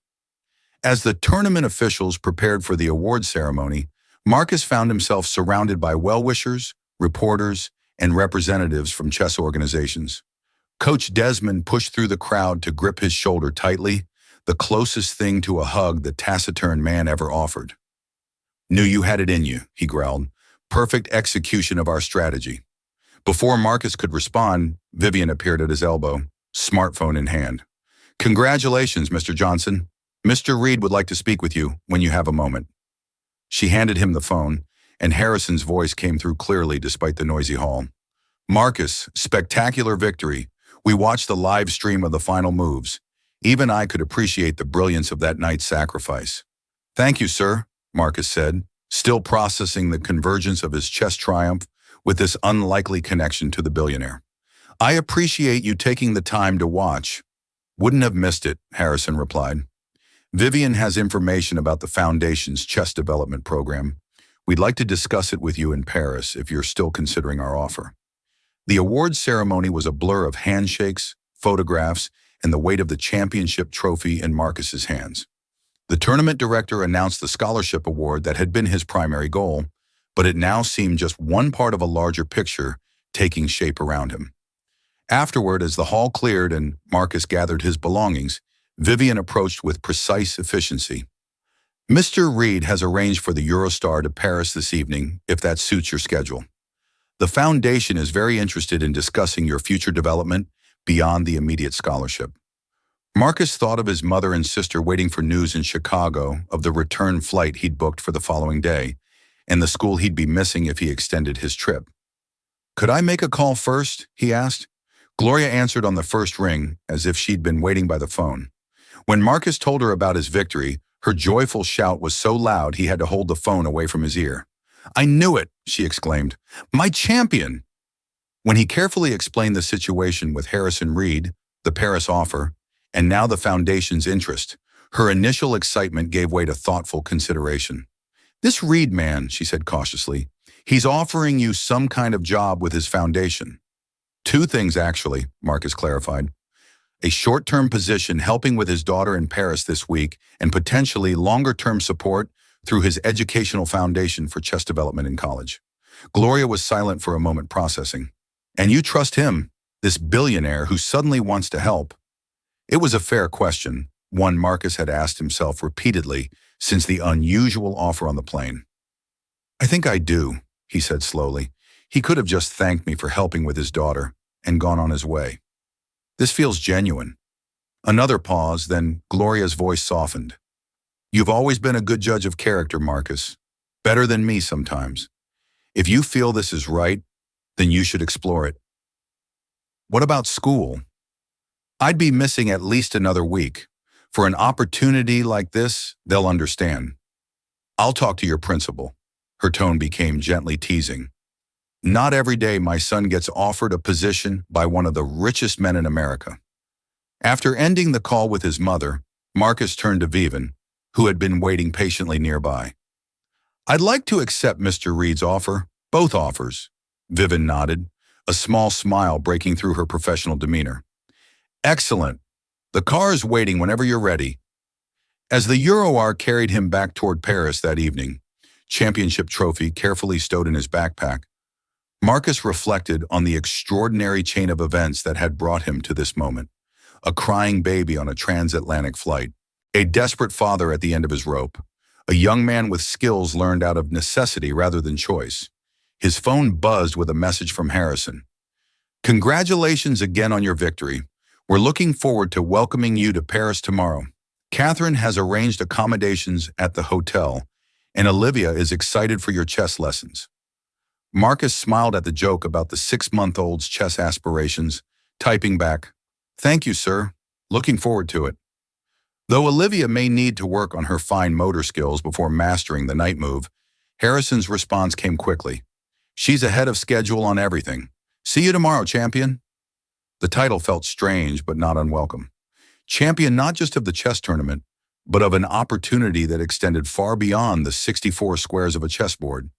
As the tournament officials prepared for the award ceremony, Marcus found himself surrounded by well-wishers, reporters, and representatives from chess organizations. Coach Desmond pushed through the crowd to grip his shoulder tightly, the closest thing to a hug the taciturn man ever offered. "Knew you had it in you," he growled. "Perfect execution of our strategy." Before Marcus could respond, Vivian appeared at his elbow, smartphone in hand. "Congratulations, Mr. Johnson. Mr. Reed would like to speak with you when you have a moment." She handed him the phone, and Harrison's voice came through clearly despite the noisy hall. "Marcus, spectacular victory. We watched the live stream of the final moves. Even I could appreciate the brilliance of that knight's sacrifice." "Thank you, sir," Marcus said, still processing the convergence of his chess triumph with this unlikely connection to the billionaire. "I appreciate you taking the time to watch." "Wouldn't have missed it," Harrison replied. "Vivian has information about the Foundation's chess development program. We'd like to discuss it with you in Paris if you're still considering our offer." The awards ceremony was a blur of handshakes, photographs, and the weight of the championship trophy in Marcus's hands. The tournament director announced the scholarship award that had been his primary goal, but it now seemed just one part of a larger picture taking shape around him. Afterward, as the hall cleared and Marcus gathered his belongings, Vivian approached with precise efficiency. "Mr. Reed has arranged for the Eurostar to Paris this evening, if that suits your schedule. The Foundation is very interested in discussing your future development beyond the immediate scholarship." Marcus thought of his mother and sister waiting for news in Chicago of the return flight he'd booked for the following day, and the school he'd be missing if he extended his trip. "Could I make a call first?" he asked. Gloria answered on the first ring, as if she'd been waiting by the phone. When Marcus told her about his victory, her joyful shout was so loud he had to hold the phone away from his ear. "I knew it," she exclaimed. "My champion!" When he carefully explained the situation with Harrison Reed, the Paris offer, and now the Foundation's interest, her initial excitement gave way to thoughtful consideration. "This Reed man," she said cautiously, "he's offering you some kind of job with his foundation." "Two things, actually," Marcus clarified. "A short-term position helping with his daughter in Paris this week, and potentially longer-term support through his educational foundation for chess development in college." Gloria was silent for a moment, processing. "And you trust him, this billionaire who suddenly wants to help?" It was a fair question, one Marcus had asked himself repeatedly since the unusual offer on the plane. "I think I do," he said slowly. He could have just thanked me for helping with his daughter and gone on his way. "This feels genuine." Another pause, then Gloria's voice softened. "You've always been a good judge of character, Marcus. Better than me sometimes. If you feel this is right, then you should explore it." "What about school?" "I'd be missing at least another week. For an opportunity like this, they'll understand." "I'll talk to your principal." Her tone became gently teasing. "Not every day my son gets offered a position by one of the richest men in America." After ending the call with his mother, Marcus turned to Vivian, who had been waiting patiently nearby. "I'd like to accept Mr. Reed's offer, both offers." Vivian nodded, a small smile breaking through her professional demeanor. "Excellent. The car is waiting whenever you're ready." As the Euroar carried him back toward Paris that evening, championship trophy carefully stowed in his backpack, Marcus reflected on the extraordinary chain of events that had brought him to this moment. A crying baby on a transatlantic flight, a desperate father at the end of his rope, a young man with skills learned out of necessity rather than choice. His phone buzzed with a message from Harrison. "Congratulations again on your victory. We're looking forward to welcoming you to Paris tomorrow. Catherine has arranged accommodations at the hotel, and Olivia is excited for your chess lessons." Marcus smiled at the joke about the 6-month-old's chess aspirations, typing back, "Thank you, sir. Looking forward to it." Though Olivia may need to work on her fine motor skills before mastering the knight move, Harrison's response came quickly. "She's ahead of schedule on everything. See you tomorrow, champion." The title felt strange but not unwelcome. Champion not just of the chess tournament, but of an opportunity that extended far beyond the 64 squares of a chessboard.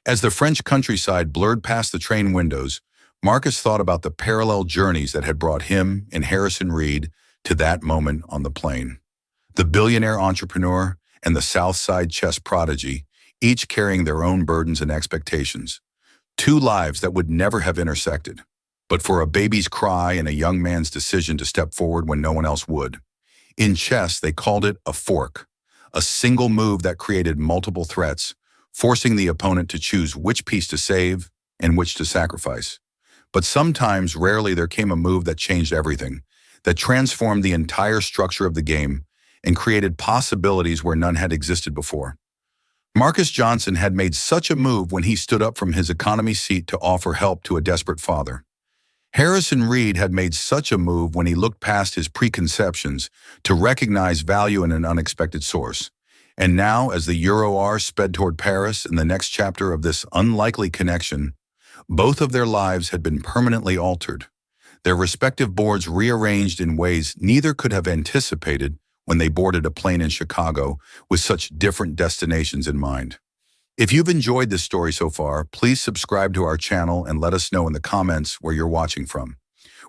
As the French countryside blurred past the train windows, Marcus thought about the parallel journeys that had brought him and Harrison Reed to that moment on the plane. The billionaire entrepreneur and the South Side chess prodigy, each carrying their own burdens and expectations. Two lives that would never have intersected, but for a baby's cry and a young man's decision to step forward when no one else would. In chess, they called it a fork, a single move that created multiple threats, forcing the opponent to choose which piece to save and which to sacrifice. But sometimes, rarely, there came a move that changed everything, that transformed the entire structure of the game and created possibilities where none had existed before. Marcus Johnson had made such a move when he stood up from his economy seat to offer help to a desperate father. Harrison Reed had made such a move when he looked past his preconceptions to recognize value in an unexpected source. And now, as the Euroar sped toward Paris in the next chapter of this unlikely connection, both of their lives had been permanently altered, their respective boards rearranged in ways neither could have anticipated when they boarded a plane in Chicago with such different destinations in mind. If you've enjoyed this story so far, please subscribe to our channel and let us know in the comments where you're watching from.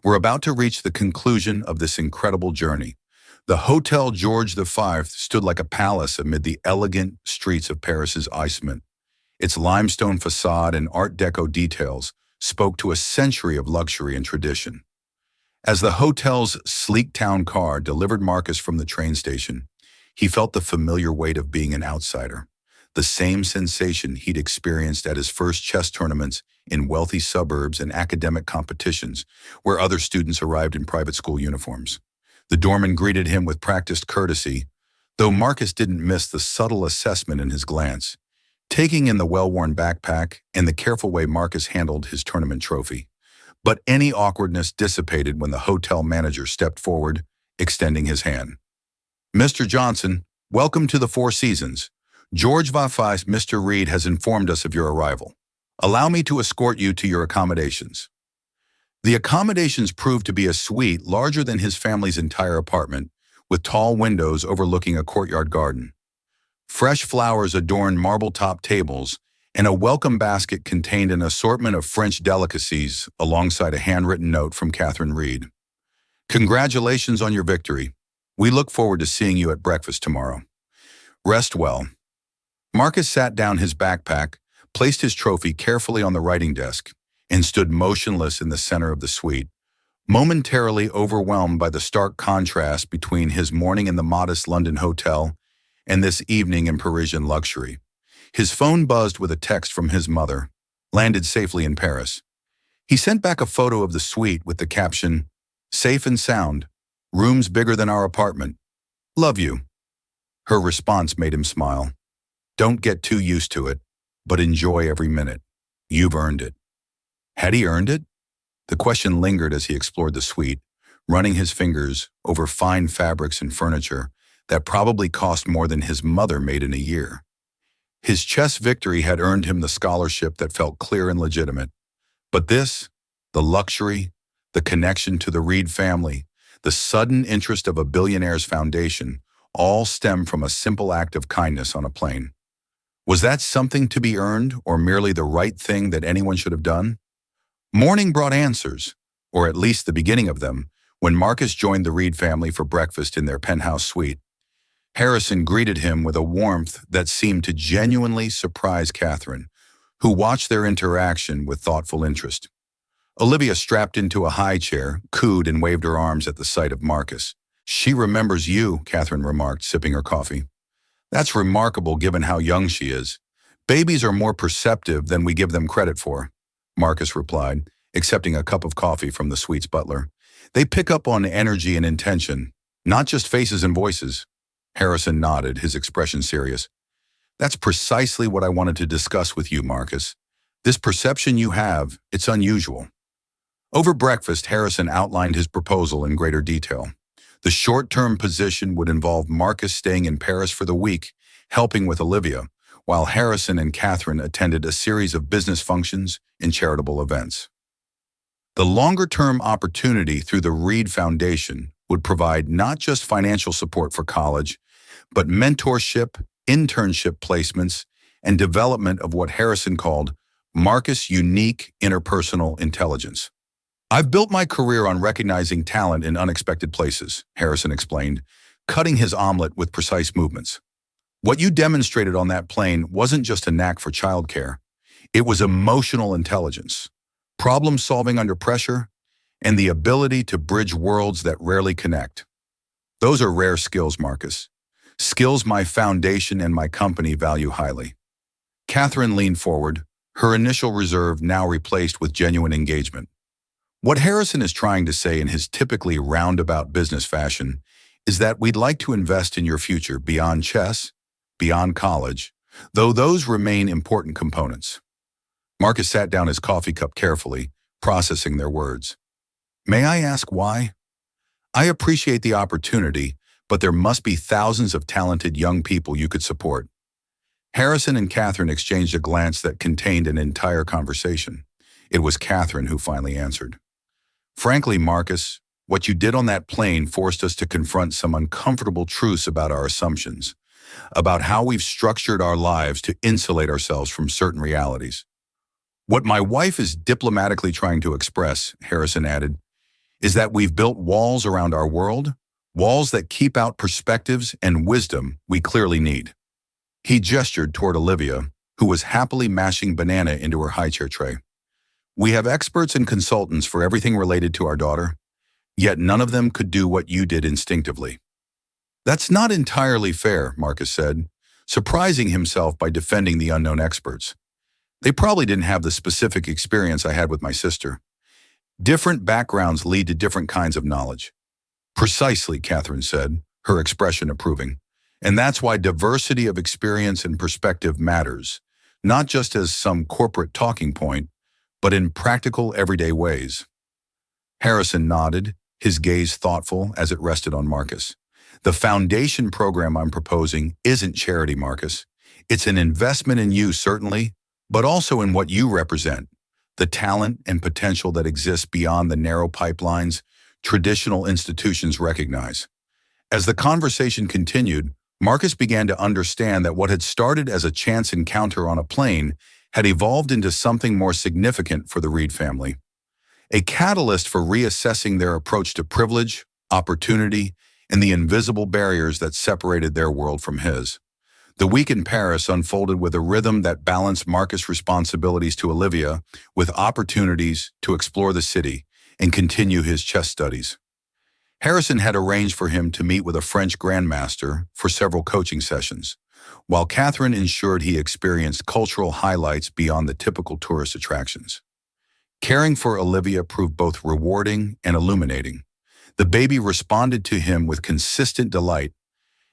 We're about to reach the conclusion of this incredible journey. The Hotel George V stood like a palace amid the elegant streets of Paris's Icement. Its limestone facade and Art Deco details spoke to a century of luxury and tradition. As the hotel's sleek town car delivered Marcus from the train station, he felt the familiar weight of being an outsider, the same sensation he'd experienced at his first chess tournaments in wealthy suburbs and academic competitions where other students arrived in private school uniforms. The doorman greeted him with practiced courtesy, though Marcus didn't miss the subtle assessment in his glance, taking in the well-worn backpack and the careful way Marcus handled his tournament trophy. But any awkwardness dissipated when the hotel manager stepped forward, extending his hand. "Mr. Johnson, welcome to the Four Seasons. George V. Mr. Reed has informed us of your arrival. Allow me to escort you to your accommodations." The accommodations proved to be a suite larger than his family's entire apartment, with tall windows overlooking a courtyard garden. Fresh flowers adorned marble-top tables, and a welcome basket contained an assortment of French delicacies alongside a handwritten note from Catherine Reed. "Congratulations on your victory. We look forward to seeing you at breakfast tomorrow. Rest well." Marcus sat down his backpack, placed his trophy carefully on the writing desk, and stood motionless in the center of the suite, momentarily overwhelmed by the stark contrast between his morning in the modest London hotel and this evening in Parisian luxury. His phone buzzed with a text from his mother, landed safely in Paris. He sent back a photo of the suite with the caption, "Safe and sound, rooms bigger than our apartment. Love you." Her response made him smile. "Don't get too used to it, but enjoy every minute. You've earned it." Had he earned it? The question lingered as he explored the suite, running his fingers over fine fabrics and furniture that probably cost more than his mother made in a year. His chess victory had earned him the scholarship that felt clear and legitimate. But this, the luxury, the connection to the Reed family, the sudden interest of a billionaire's foundation, all stem from a simple act of kindness on a plane. Was that something to be earned, or merely the right thing that anyone should have done? Morning brought answers, or at least the beginning of them, when Marcus joined the Reed family for breakfast in their penthouse suite. Harrison greeted him with a warmth that seemed to genuinely surprise Catherine, who watched their interaction with thoughtful interest. Olivia strapped into a high chair, cooed and waved her arms at the sight of Marcus. "She remembers you," Catherine remarked, sipping her coffee. "That's remarkable given how young she is. Babies are more perceptive than we give them credit for," Marcus replied, accepting a cup of coffee from the suite's butler. "They pick up on energy and intention, not just faces and voices." Harrison nodded, his expression serious. "That's precisely what I wanted to discuss with you, Marcus. This perception you have, it's unusual." Over breakfast, Harrison outlined his proposal in greater detail. The short-term position would involve Marcus staying in Paris for the week, helping with Olivia, while Harrison and Catherine attended a series of business functions and charitable events. The longer-term opportunity through the Reed Foundation would provide not just financial support for college, but mentorship, internship placements, and development of what Harrison called Marcus' unique interpersonal intelligence. "I've built my career on recognizing talent in unexpected places," Harrison explained, cutting his omelet with precise movements. "What you demonstrated on that plane wasn't just a knack for childcare. It was emotional intelligence, problem solving under pressure, and the ability to bridge worlds that rarely connect. Those are rare skills, Marcus. Skills my foundation and my company value highly." Catherine leaned forward, her initial reserve now replaced with genuine engagement. What Harrison is trying to say in his typically roundabout business fashion is that we'd like to invest in your future beyond chess, beyond college, though those remain important components. Marcus sat down his coffee cup carefully, processing their words. "May I ask why? I appreciate the opportunity, but there must be thousands of talented young people you could support." Harrison and Catherine exchanged a glance that contained an entire conversation. It was Catherine who finally answered. "Frankly, Marcus, what you did on that plane forced us to confront some uncomfortable truths about our assumptions, about how we've structured our lives to insulate ourselves from certain realities. What my wife is diplomatically trying to express," Harrison added, "is that we've built walls around our world, walls that keep out perspectives and wisdom we clearly need." He gestured toward Olivia, who was happily mashing banana into her high-chair tray. "We have experts and consultants for everything related to our daughter, yet none of them could do what you did instinctively." "That's not entirely fair," Marcus said, surprising himself by defending the unknown experts. "They probably didn't have the specific experience I had with my sister. Different backgrounds lead to different kinds of knowledge." "Precisely," Catherine said, her expression approving. "And that's why diversity of experience and perspective matters, not just as some corporate talking point, but in practical, everyday ways." Harrison nodded, his gaze thoughtful as it rested on Marcus. "The foundation program I'm proposing isn't charity, Marcus. It's an investment in you, certainly, but also in what you represent, the talent and potential that exists beyond the narrow pipelines traditional institutions recognize." As the conversation continued, Marcus began to understand that what had started as a chance encounter on a plane had evolved into something more significant for the Reed family. A catalyst for reassessing their approach to privilege, opportunity, and the invisible barriers that separated their world from his. The week in Paris unfolded with a rhythm that balanced Marcus' responsibilities to Olivia with opportunities to explore the city, and continue his chess studies. Harrison had arranged for him to meet with a French grandmaster for several coaching sessions, while Catherine ensured he experienced cultural highlights beyond the typical tourist attractions. Caring for Olivia proved both rewarding and illuminating. The baby responded to him with consistent delight,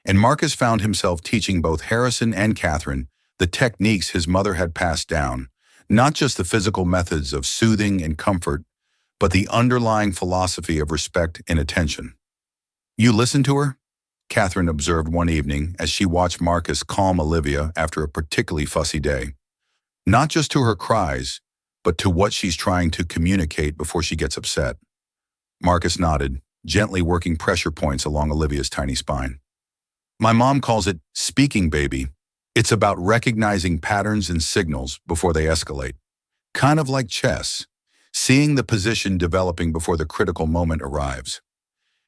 and Marcus found himself teaching both Harrison and Catherine the techniques his mother had passed down, not just the physical methods of soothing and comfort, but the underlying philosophy of respect and attention. "You listen to her?" Catherine observed one evening as she watched Marcus calm Olivia after a particularly fussy day. "Not just to her cries, but to what she's trying to communicate before she gets upset." Marcus nodded, gently working pressure points along Olivia's tiny spine. "My mom calls it speaking, baby. It's about recognizing patterns and signals before they escalate. Kind of like chess, seeing the position developing before the critical moment arrives."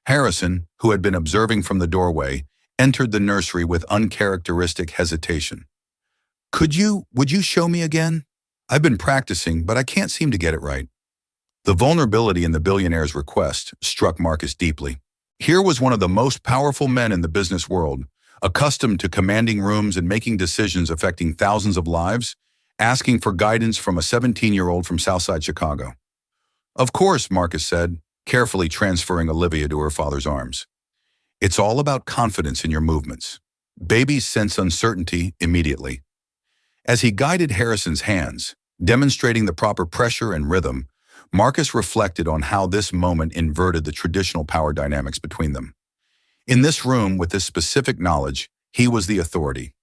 Harrison, who had been observing from the doorway, entered the nursery with uncharacteristic hesitation. Would you show me again? I've been practicing, but I can't seem to get it right." The vulnerability in the billionaire's request struck Marcus deeply. Here was one of the most powerful men in the business world, accustomed to commanding rooms and making decisions affecting thousands of lives, asking for guidance from a 17-year-old from Southside Chicago. "Of course," Marcus said, carefully transferring Olivia to her father's arms. "It's all about confidence in your movements. Babies sense uncertainty immediately." As he guided Harrison's hands, demonstrating the proper pressure and rhythm, Marcus reflected on how this moment inverted the traditional power dynamics between them. In this room, with this specific knowledge, he was the authority.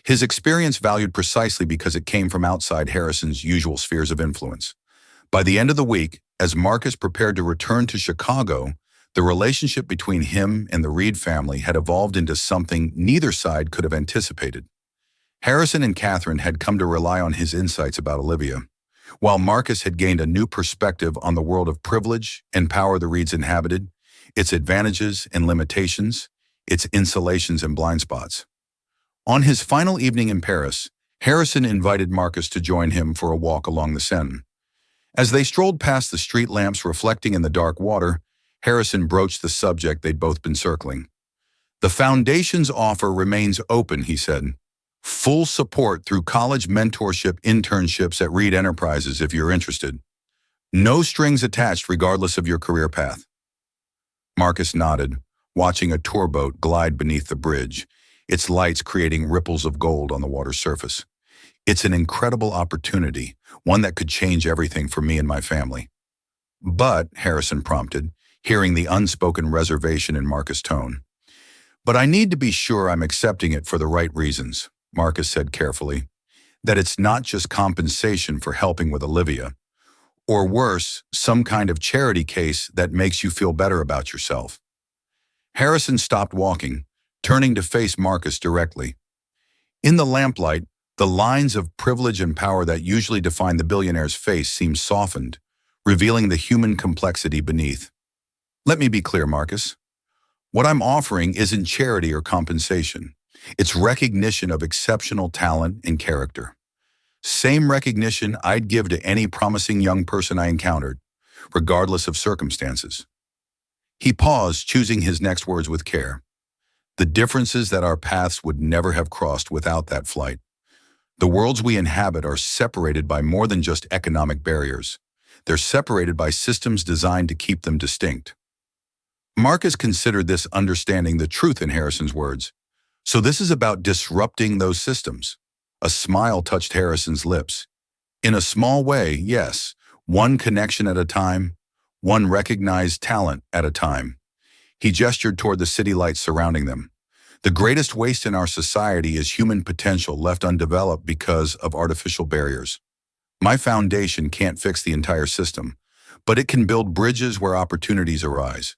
His experience valued precisely because it came from outside Harrison's usual spheres of influence. By the end of the week, as Marcus prepared to return to Chicago, the relationship between him and the Reed family had evolved into something neither side could have anticipated. Harrison and Catherine had come to rely on his insights about Olivia, while Marcus had gained a new perspective on the world of privilege and power the Reeds inhabited, its advantages and limitations, its insulations and blind spots. On his final evening in Paris, Harrison invited Marcus to join him for a walk along the Seine. As they strolled past the street lamps reflecting in the dark water, Harrison broached the subject they'd both been circling. "The Foundation's offer remains open," he said. "Full support through college mentorship internships at Reed Enterprises if you're interested. No strings attached regardless of your career path." Marcus nodded, watching a tour boat glide beneath the bridge, its lights creating ripples of gold on the water's surface. "It's an incredible opportunity, one that could change everything for me and my family." "But," Harrison prompted, hearing the unspoken reservation in Marcus' tone. "But I need to be sure I'm accepting it for the right reasons," Marcus said carefully. "That it's not just compensation for helping with Olivia, or worse, some kind of charity case that makes you feel better about yourself." Harrison stopped walking, turning to face Marcus directly. In the lamplight, the lines of privilege and power that usually define the billionaire's face seemed softened, revealing the human complexity beneath. "Let me be clear, Marcus. What I'm offering isn't charity or compensation. It's recognition of exceptional talent and character. Same recognition I'd give to any promising young person I encountered, regardless of circumstances." He paused, choosing his next words with care. "The differences that our paths would never have crossed without that flight. The worlds we inhabit are separated by more than just economic barriers. They're separated by systems designed to keep them distinct." Marcus considered this understanding the truth in Harrison's words. "So this is about disrupting those systems." A smile touched Harrison's lips. "In a small way, yes, one connection at a time, one recognized talent at a time." He gestured toward the city lights surrounding them. "The greatest waste in our society is human potential left undeveloped because of artificial barriers. My foundation can't fix the entire system, but it can build bridges where opportunities arise."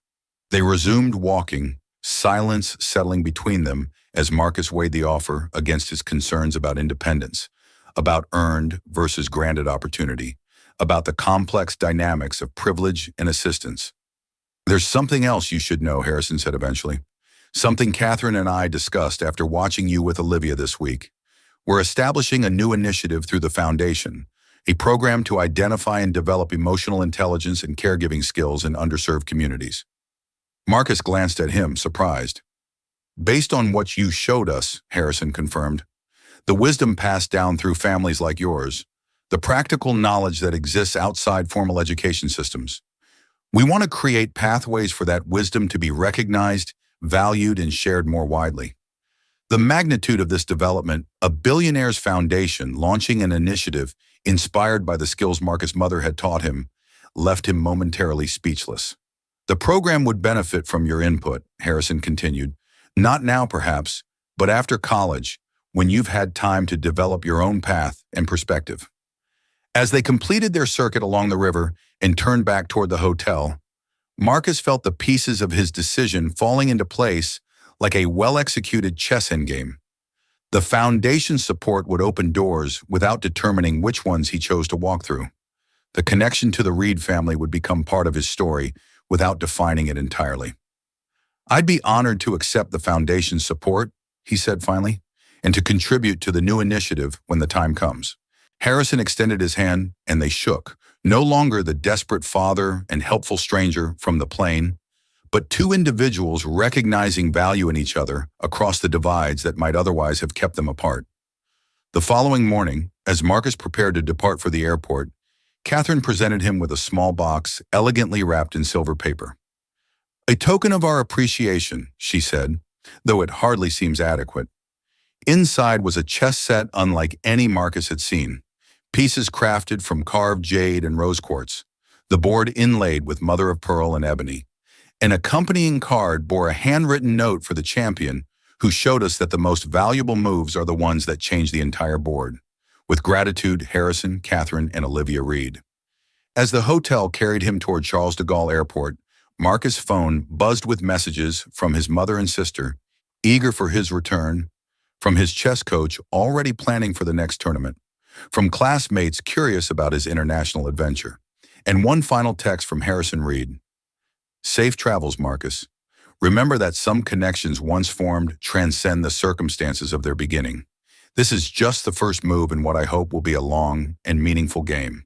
They resumed walking, silence settling between them as Marcus weighed the offer against his concerns about independence, about earned versus granted opportunity, about the complex dynamics of privilege and assistance. "There's something else you should know," Harrison said eventually. "Something Catherine and I discussed after watching you with Olivia this week. We're establishing a new initiative through the foundation, a program to identify and develop emotional intelligence and caregiving skills in underserved communities. Marcus glanced at him, surprised. Based on what you showed us, Harrison confirmed, the wisdom passed down through families like yours, the practical knowledge that exists outside formal education systems. We want to create pathways for that wisdom to be recognized, valued, and shared more widely. The magnitude of this development, a Billionaire's Foundation launching an initiative inspired by the skills Marcus' mother had taught him, left him momentarily speechless. The program would benefit from your input, Harrison continued. Not now, perhaps, but after college, when you've had time to develop your own path and perspective. As they completed their circuit along the river and turned back toward the hotel, Marcus felt the pieces of his decision falling into place like a well-executed chess endgame. The foundation's support would open doors without determining which ones he chose to walk through. The connection to the Reed family would become part of his story without defining it entirely. I'd be honored to accept the foundation's support, he said finally, and to contribute to the new initiative when the time comes. Harrison extended his hand, and they shook, no longer the desperate father and helpful stranger from the plane, but two individuals recognizing value in each other across the divides that might otherwise have kept them apart. The following morning, as Marcus prepared to depart for the airport, Catherine presented him with a small box elegantly wrapped in silver paper. A token of our appreciation, she said, though it hardly seems adequate. Inside was a chess set unlike any Marcus had seen, pieces crafted from carved jade and rose quartz, the board inlaid with mother of pearl and ebony. An accompanying card bore a handwritten note for the champion, who showed us that the most valuable moves are the ones that change the entire board. With gratitude, Harrison, Catherine, and Olivia Reed. As the hotel carried him toward Charles de Gaulle Airport, Marcus' phone buzzed with messages from his mother and sister, eager for his return, from his chess coach already planning for the next tournament, from classmates curious about his international adventure, and one final text from Harrison Reed. Safe travels, Marcus. Remember that some connections once formed transcend the circumstances of their beginning. This is just the first move in what I hope will be a long and meaningful game.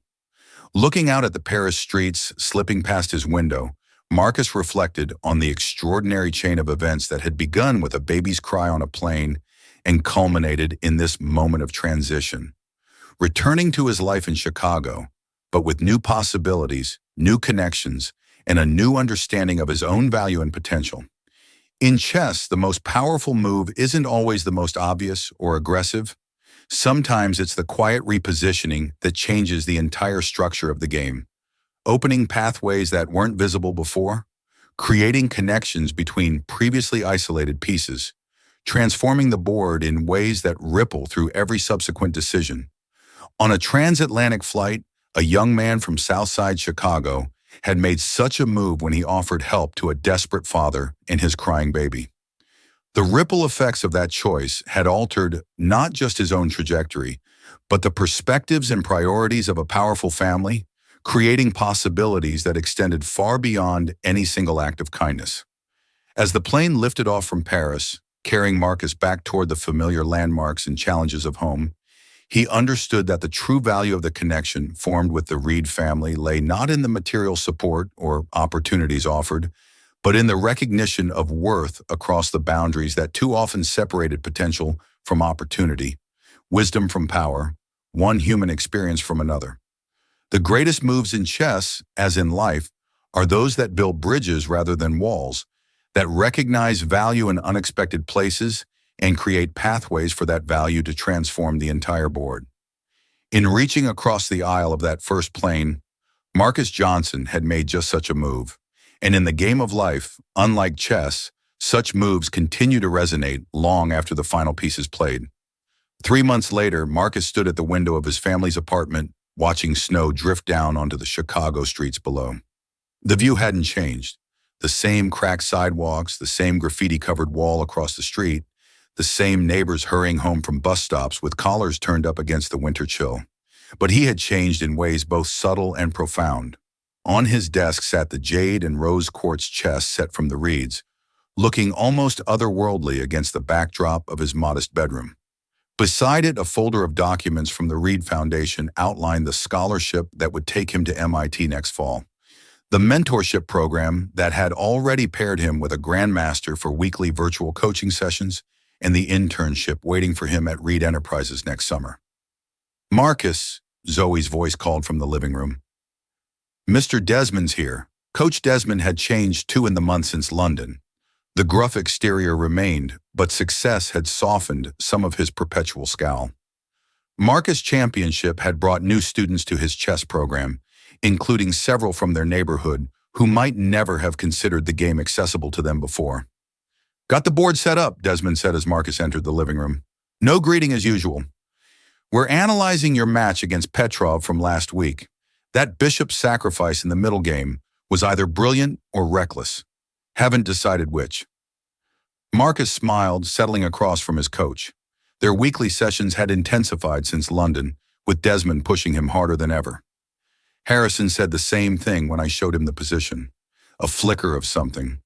Looking out at the Paris streets slipping past his window, Marcus reflected on the extraordinary chain of events that had begun with a baby's cry on a plane and culminated in this moment of transition. Returning to his life in Chicago, but with new possibilities, new connections, and a new understanding of his own value and potential. In chess, the most powerful move isn't always the most obvious or aggressive. Sometimes it's the quiet repositioning that changes the entire structure of the game, opening pathways that weren't visible before, creating connections between previously isolated pieces, transforming the board in ways that ripple through every subsequent decision. On a transatlantic flight, a young man from Southside Chicago had made such a move when he offered help to a desperate father and his crying baby. The ripple effects of that choice had altered not just his own trajectory, but the perspectives and priorities of a powerful family, creating possibilities that extended far beyond any single act of kindness. As the plane lifted off from Paris, carrying Marcus back toward the familiar landmarks and challenges of home, he understood that the true value of the connection formed with the Reed family lay not in the material support or opportunities offered, but in the recognition of worth across the boundaries that too often separated potential from opportunity, wisdom from power, one human experience from another. The greatest moves in chess, as in life, are those that build bridges rather than walls, that recognize value in unexpected places and create pathways for that value to transform the entire board. In reaching across the aisle of that first plane, Marcus Johnson had made just such a move. And in the game of life, unlike chess, such moves continue to resonate long after the final piece is played. 3 months later, Marcus stood at the window of his family's apartment, watching snow drift down onto the Chicago streets below. The view hadn't changed. The same cracked sidewalks, the same graffiti-covered wall across the street, the same neighbors hurrying home from bus stops with collars turned up against the winter chill. But he had changed in ways both subtle and profound. On his desk sat the jade and rose quartz chess set from the Reeds, looking almost otherworldly against the backdrop of his modest bedroom. Beside it, a folder of documents from the Reed Foundation outlined the scholarship that would take him to MIT next fall, the mentorship program that had already paired him with a grandmaster for weekly virtual coaching sessions, and the internship waiting for him at Reed Enterprises next summer. "Marcus," Zoe's voice called from the living room. "Mr. Desmond's here." Coach Desmond had changed too in the month since London. The gruff exterior remained, but success had softened some of his perpetual scowl. Marcus' championship had brought new students to his chess program, including several from their neighborhood who might never have considered the game accessible to them before. "Got the board set up," Desmond said as Marcus entered the living room. "No greeting as usual. We're analyzing your match against Petrov from last week. That bishop sacrifice in the middle game was either brilliant or reckless. Haven't decided which." Marcus smiled, settling across from his coach. Their weekly sessions had intensified since London, with Desmond pushing him harder than ever. "Harrison said the same thing when I showed him the position." A flicker of something,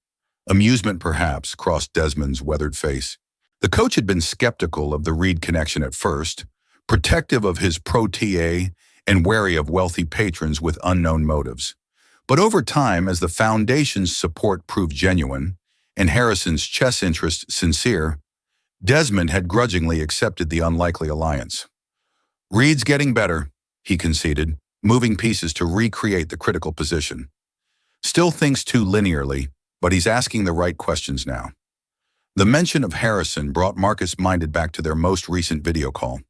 amusement perhaps, crossed Desmond's weathered face. The coach had been skeptical of the Reed connection at first, protective of his pro-TA and wary of wealthy patrons with unknown motives. But over time, as the foundation's support proved genuine, and Harrison's chess interest sincere, Desmond had grudgingly accepted the unlikely alliance. "Reed's getting better," he conceded, moving pieces to recreate the critical position. "Still thinks too linearly, but he's asking the right questions now." The mention of Harrison brought Marcus minded back to their most recent video call.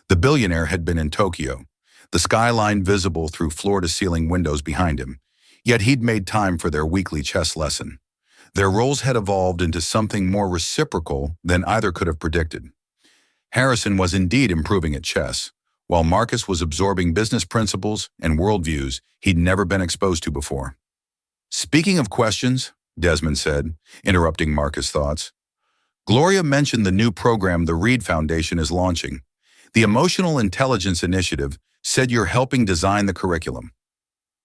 The billionaire had been in Tokyo, the skyline visible through floor-to-ceiling windows behind him, yet he'd made time for their weekly chess lesson. Their roles had evolved into something more reciprocal than either could have predicted. Harrison was indeed improving at chess, while Marcus was absorbing business principles and worldviews he'd never been exposed to before. "Speaking of questions," Desmond said, interrupting Marcus' thoughts, "Gloria mentioned the new program the Reed Foundation is launching. The Emotional Intelligence Initiative said you're helping design the curriculum."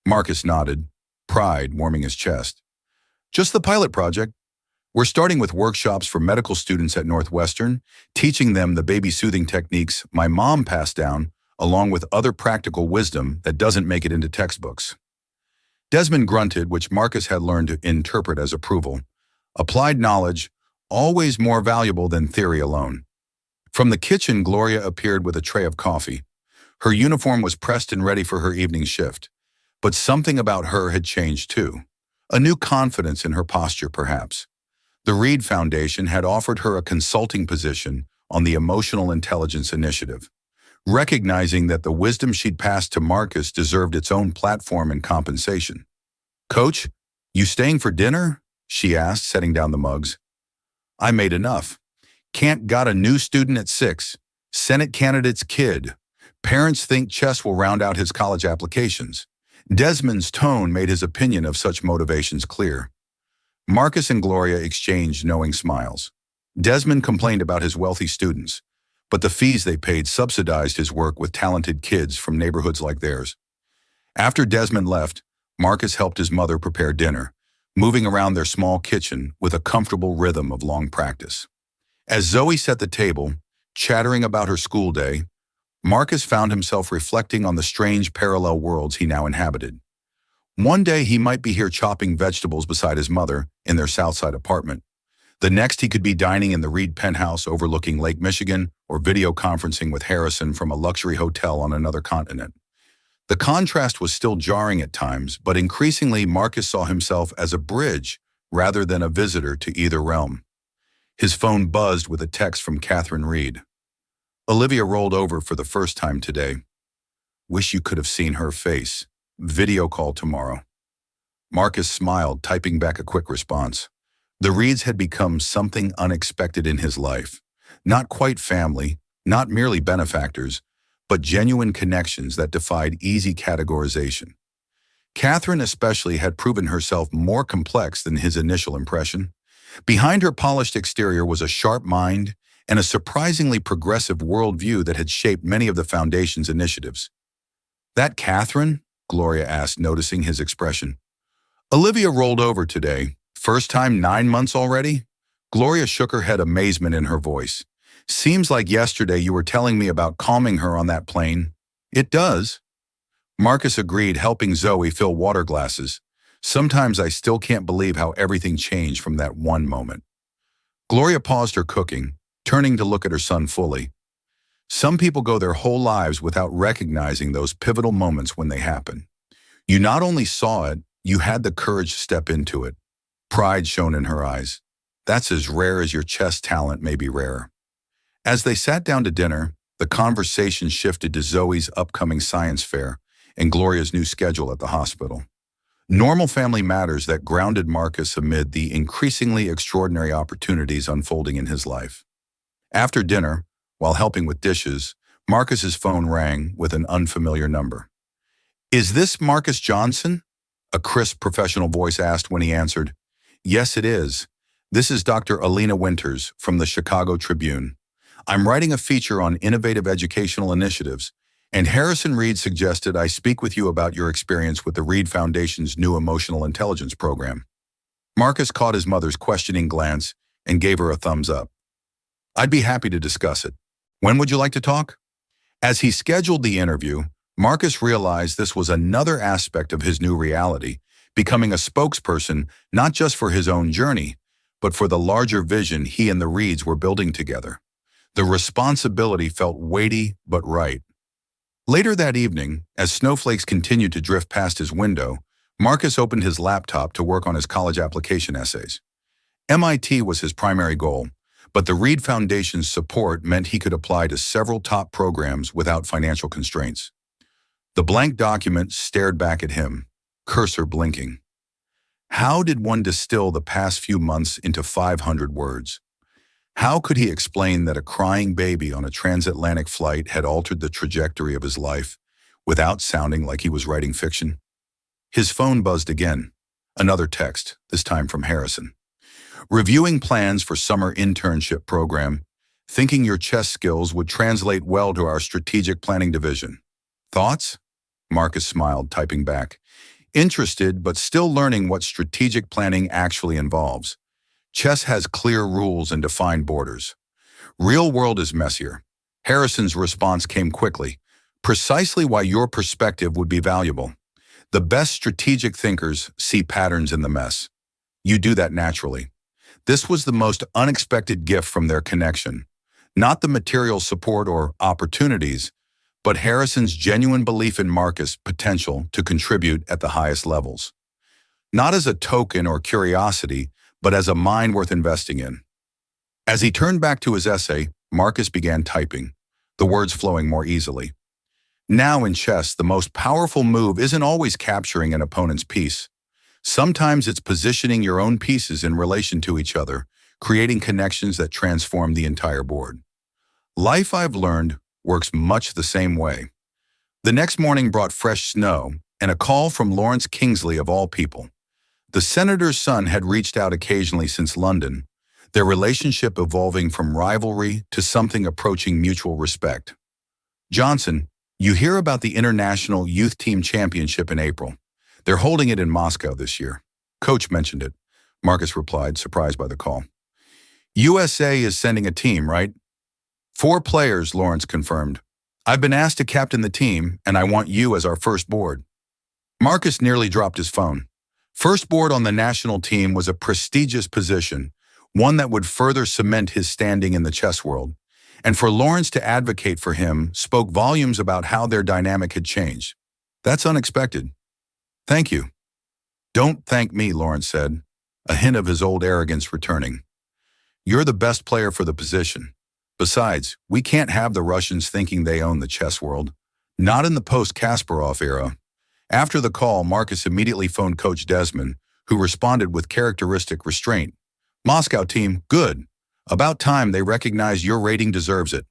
Marcus nodded, pride warming his chest. "Just the pilot project. We're starting with workshops for medical students at Northwestern, teaching them the baby-soothing techniques my mom passed down, along with other practical wisdom that doesn't make it into textbooks." Desmond grunted, which Marcus had learned to interpret as approval. Applied knowledge, always more valuable than theory alone. From the kitchen, Gloria appeared with a tray of coffee. Her uniform was pressed and ready for her evening shift. But something about her had changed too. A new confidence in her posture, perhaps. The Reed Foundation had offered her a consulting position on the Emotional Intelligence Initiative, recognizing that the wisdom she'd passed to Marcus deserved its own platform and compensation. "Coach, you staying for dinner?" she asked, setting down the mugs. "I made enough. Can't got a new student at 6. Senate candidate's kid. Parents think chess will round out his college applications." Desmond's tone made his opinion of such motivations clear. Marcus and Gloria exchanged knowing smiles. Desmond complained about his wealthy students, but the fees they paid subsidized his work with talented kids from neighborhoods like theirs. After Desmond left, Marcus helped his mother prepare dinner, moving around their small kitchen with a comfortable rhythm of long practice. As Zoe set the table, chattering about her school day, Marcus found himself reflecting on the strange parallel worlds he now inhabited. One day he might be here chopping vegetables beside his mother in their Southside apartment. The next he could be dining in the Reed penthouse overlooking Lake Michigan or video conferencing with Harrison from a luxury hotel on another continent. The contrast was still jarring at times, but increasingly Marcus saw himself as a bridge rather than a visitor to either realm. His phone buzzed with a text from Catherine Reed. Olivia rolled over for the first time today. "Wish you could have seen her face. Video call tomorrow." Marcus smiled, typing back a quick response. The Reeds had become something unexpected in his life. Not quite family, not merely benefactors, but genuine connections that defied easy categorization. Catherine especially had proven herself more complex than his initial impression. Behind her polished exterior was a sharp mind and a surprisingly progressive worldview that had shaped many of the Foundation's initiatives. "That Catherine?" Gloria asked, noticing his expression. Olivia rolled over today. "First time 9 months already?" Gloria shook her head, amazement in her voice. Seems like yesterday you were telling me about calming her on that plane. It does. Marcus agreed, helping Zoe fill water glasses. Sometimes I still can't believe how everything changed from that one moment. Gloria paused her cooking, turning to look at her son fully. Some people go their whole lives without recognizing those pivotal moments when they happen. You not only saw it, you had the courage to step into it. Pride shone in her eyes. That's as rare as your chess talent may be rare. As they sat down to dinner, the conversation shifted to Zoe's upcoming science fair and Gloria's new schedule at the hospital. Normal family matters that grounded Marcus amid the increasingly extraordinary opportunities unfolding in his life. After dinner, while helping with dishes, Marcus's phone rang with an unfamiliar number. "Is this Marcus Johnson?" a crisp professional voice asked when he answered. "Yes, it is. This is Dr. Alina Winters from the Chicago Tribune. I'm writing a feature on innovative educational initiatives, and Harrison Reed suggested I speak with you about your experience with the Reed Foundation's new emotional intelligence program." Marcus caught his mother's questioning glance and gave her a thumbs up. "I'd be happy to discuss it. When would you like to talk?" As he scheduled the interview, Marcus realized this was another aspect of his new reality, becoming a spokesperson not just for his own journey, but for the larger vision he and the Reeds were building together. The responsibility felt weighty but right. Later that evening, as snowflakes continued to drift past his window, Marcus opened his laptop to work on his college application essays. MIT was his primary goal, but the Reed Foundation's support meant he could apply to several top programs without financial constraints. The blank document stared back at him, cursor blinking. How did one distill the past few months into 500 words? How could he explain that a crying baby on a transatlantic flight had altered the trajectory of his life without sounding like he was writing fiction? His phone buzzed again. Another text, this time from Harrison. "Reviewing plans for summer internship program. Thinking your chess skills would translate well to our strategic planning division. Thoughts?" Marcus smiled, typing back. "Interested, but still learning what strategic planning actually involves. Chess has clear rules and defined borders. Real world is messier." Harrison's response came quickly. "Precisely why your perspective would be valuable. The best strategic thinkers see patterns in the mess. You do that naturally." This was the most unexpected gift from their connection. Not the material support or opportunities, but Harrison's genuine belief in Marcus' potential to contribute at the highest levels. Not as a token or curiosity, but as a mind worth investing in. As he turned back to his essay, Marcus began typing, the words flowing more easily. Now in chess, the most powerful move isn't always capturing an opponent's piece. Sometimes it's positioning your own pieces in relation to each other, creating connections that transform the entire board. Life, I've learned, works much the same way. The next morning brought fresh snow and a call from Lawrence Kingsley of all people. The senator's son had reached out occasionally since London, their relationship evolving from rivalry to something approaching mutual respect. "Johnson, you hear about the International Youth Team Championship in April. They're holding it in Moscow this year." "Coach mentioned it," Marcus replied, surprised by the call. "USA is sending a team, right?" "4 players, Lawrence confirmed. "I've been asked to captain the team, and I want you as our first board." Marcus nearly dropped his phone. First board on the national team was a prestigious position, one that would further cement his standing in the chess world. And for Lawrence to advocate for him spoke volumes about how their dynamic had changed. "That's unexpected." "Thank you." "Don't thank me," Lawrence said, a hint of his old arrogance returning. "You're the best player for the position. Besides, we can't have the Russians thinking they own the chess world. Not in the post-Kasparov era." After the call, Marcus immediately phoned Coach Desmond, who responded with characteristic restraint. "Moscow team, good. About time they recognize your rating deserves it.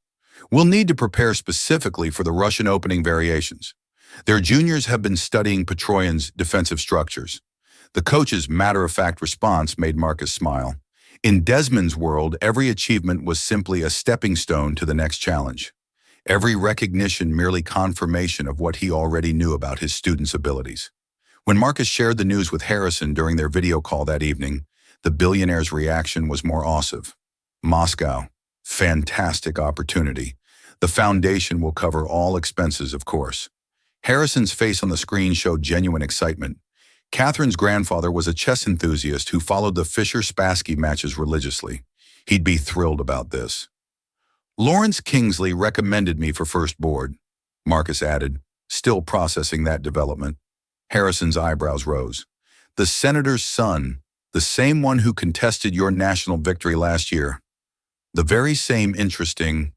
We'll need to prepare specifically for the Russian opening variations. Their juniors have been studying Petroyan's defensive structures." The coach's matter-of-fact response made Marcus smile. In Desmond's world, every achievement was simply a stepping stone to the next challenge. Every recognition merely confirmation of what he already knew about his students' abilities. When Marcus shared the news with Harrison during their video call that evening, the billionaire's reaction was more awesome. "Moscow. Fantastic opportunity. The foundation will cover all expenses, of course. Harrison's face on the screen showed genuine excitement. Catherine's grandfather was a chess enthusiast who followed the Fischer-Spassky matches religiously. He'd be thrilled about this. Lawrence Kingsley recommended me for first board, Marcus added, still processing that development. Harrison's eyebrows rose. The senator's son, the same one who contested your national victory last year. The very same interesting.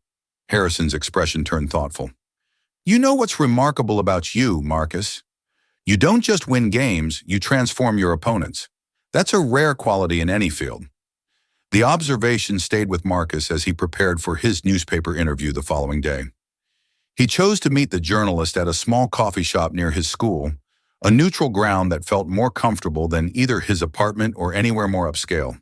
Harrison's expression turned thoughtful. You know what's remarkable about you, Marcus? You don't just win games, you transform your opponents. That's a rare quality in any field. The observation stayed with Marcus as he prepared for his newspaper interview the following day. He chose to meet the journalist at a small coffee shop near his school, a neutral ground that felt more comfortable than either his apartment or anywhere more upscale.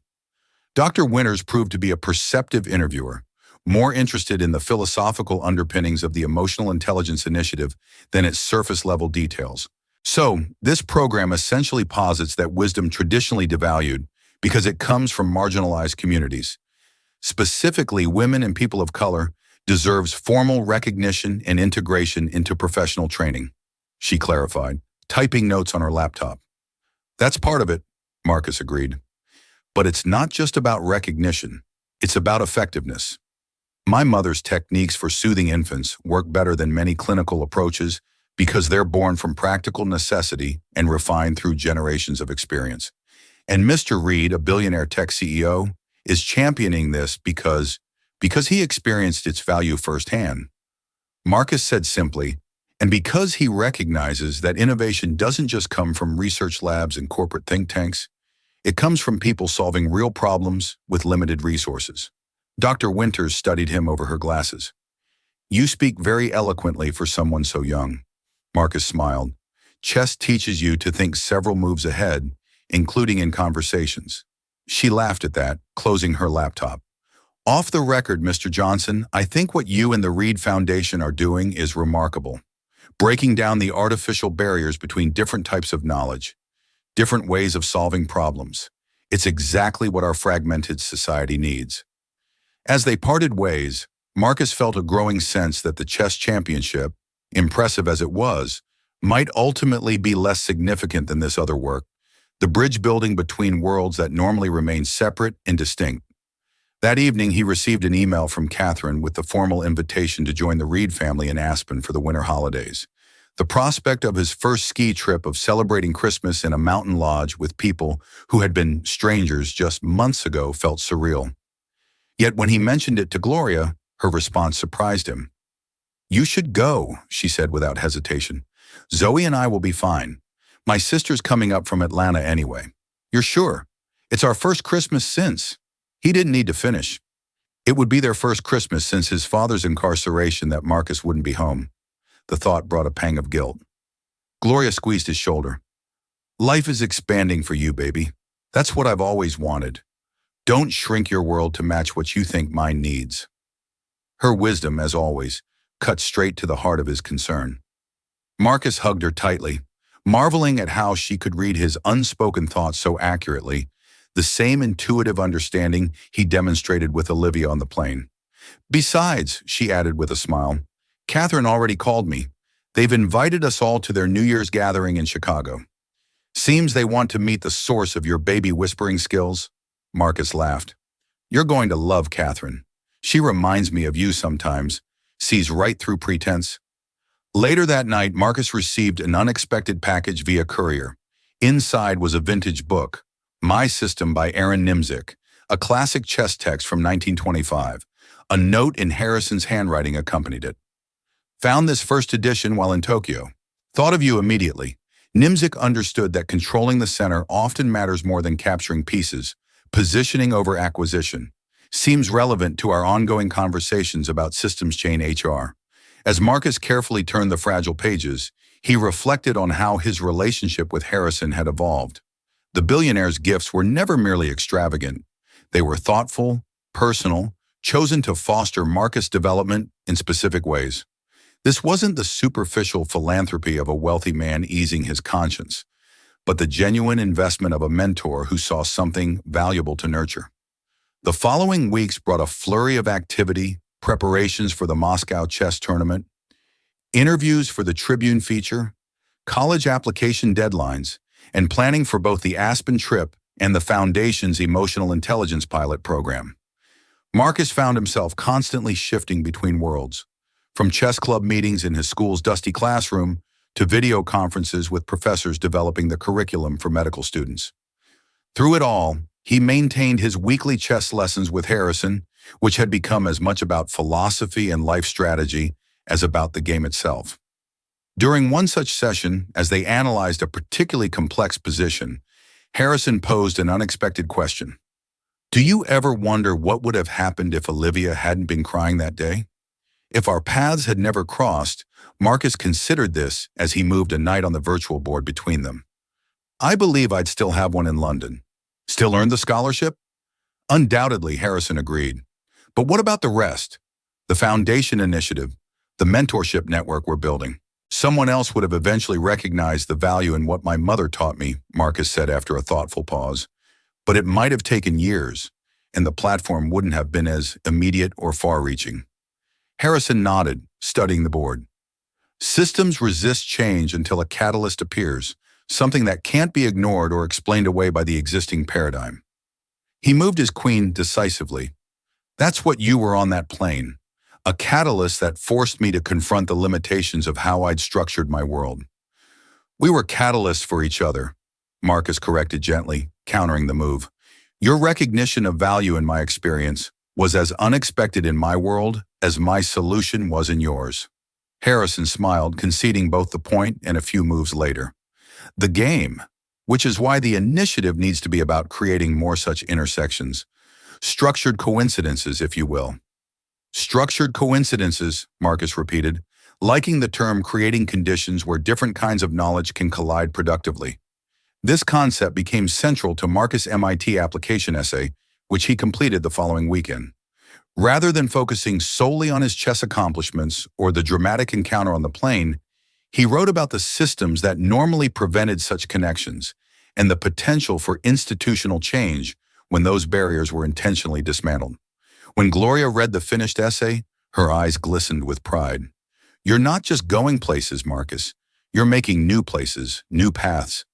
Dr. Winters proved to be a perceptive interviewer, more interested in the philosophical underpinnings of the Emotional Intelligence Initiative than its surface-level details. So, this program essentially posits that wisdom traditionally devalued because it comes from marginalized communities. Specifically, women and people of color deserves formal recognition and integration into professional training, she clarified, typing notes on her laptop. That's part of it, Marcus agreed. But it's not just about recognition, it's about effectiveness. My mother's techniques for soothing infants work better than many clinical approaches because they're born from practical necessity and refined through generations of experience. And Mr. Reed, a billionaire tech CEO, is championing this because he experienced its value firsthand. Marcus said simply, and because he recognizes that innovation doesn't just come from research labs and corporate think tanks, it comes from people solving real problems with limited resources. Dr. Winters studied him over her glasses. You speak very eloquently for someone so young. Marcus smiled. Chess teaches you to think several moves ahead, including in conversations. She laughed at that, closing her laptop. Off the record, Mr. Johnson, I think what you and the Reed Foundation are doing is remarkable. Breaking down the artificial barriers between different types of knowledge, different ways of solving problems. It's exactly what our fragmented society needs. As they parted ways, Marcus felt a growing sense that the chess championship, impressive as it was, might ultimately be less significant than this other work, the bridge building between worlds that normally remain separate and distinct. That evening, he received an email from Catherine with the formal invitation to join the Reed family in Aspen for the winter holidays. The prospect of his first ski trip of celebrating Christmas in a mountain lodge with people who had been strangers just months ago felt surreal. Yet when he mentioned it to Gloria, her response surprised him. You should go, she said without hesitation. Zoe and I will be fine. My sister's coming up from Atlanta anyway. You're sure? It's our first Christmas since. He didn't need to finish. It would be their first Christmas since his father's incarceration that Marcus wouldn't be home. The thought brought a pang of guilt. Gloria squeezed his shoulder. Life is expanding for you, baby. That's what I've always wanted. Don't shrink your world to match what you think mine needs. Her wisdom, as always, cut straight to the heart of his concern. Marcus hugged her tightly, marveling at how she could read his unspoken thoughts so accurately, the same intuitive understanding he demonstrated with Olivia on the plane. Besides, she added with a smile, Catherine already called me. They've invited us all to their New Year's gathering in Chicago. Seems they want to meet the source of your baby whispering skills. Marcus laughed. You're going to love Catherine. She reminds me of you sometimes, sees right through pretense. Later that night, Marcus received an unexpected package via courier. Inside was a vintage book, My System by Aaron Nimzik, a classic chess text from 1925. A note in Harrison's handwriting accompanied it. Found this first edition while in Tokyo. Thought of you immediately. Nimzik understood that controlling the center often matters more than capturing pieces, positioning over acquisition. Seems relevant to our ongoing conversations about systems chain HR. As Marcus carefully turned the fragile pages, he reflected on how his relationship with Harrison had evolved. The billionaire's gifts were never merely extravagant. They were thoughtful, personal, chosen to foster Marcus' development in specific ways. This wasn't the superficial philanthropy of a wealthy man easing his conscience, but the genuine investment of a mentor who saw something valuable to nurture. The following weeks brought a flurry of activity, preparations for the Moscow chess tournament, interviews for the Tribune feature, college application deadlines, and planning for both the Aspen trip and the Foundation's Emotional Intelligence Pilot program. Marcus found himself constantly shifting between worlds, from chess club meetings in his school's dusty classroom to video conferences with professors developing the curriculum for medical students. Through it all, he maintained his weekly chess lessons with Harrison, which had become as much about philosophy and life strategy as about the game itself. During one such session, as they analyzed a particularly complex position, Harrison posed an unexpected question. Do you ever wonder what would have happened if Olivia hadn't been crying that day? If our paths had never crossed, Marcus considered this as he moved a knight on the virtual board between them. I believe I'd still have one in London. Still earn the scholarship? Undoubtedly, Harrison agreed. But what about the rest? The Foundation initiative, the mentorship network we're building. Someone else would have eventually recognized the value in what my mother taught me, Marcus said after a thoughtful pause. But it might have taken years, and the platform wouldn't have been as immediate or far-reaching. Harrison nodded, studying the board. Systems resist change until a catalyst appears, something that can't be ignored or explained away by the existing paradigm. He moved his queen decisively. That's what you were on that plane, a catalyst that forced me to confront the limitations of how I'd structured my world. We were catalysts for each other, Marcus corrected gently, countering the move. Your recognition of value in my experience was as unexpected in my world as my solution was in yours. Harrison smiled, conceding both the point and a few moves later. The game, which is why the initiative needs to be about creating more such intersections. Structured coincidences, if you will. Structured coincidences, Marcus repeated, liking the term creating conditions where different kinds of knowledge can collide productively. This concept became central to Marcus' MIT application essay, which he completed the following weekend. Rather than focusing solely on his chess accomplishments or the dramatic encounter on the plane, he wrote about the systems that normally prevented such connections and the potential for institutional change when those barriers were intentionally dismantled. When Gloria read the finished essay, her eyes glistened with pride. You're not just going places, Marcus. You're making new places, new paths.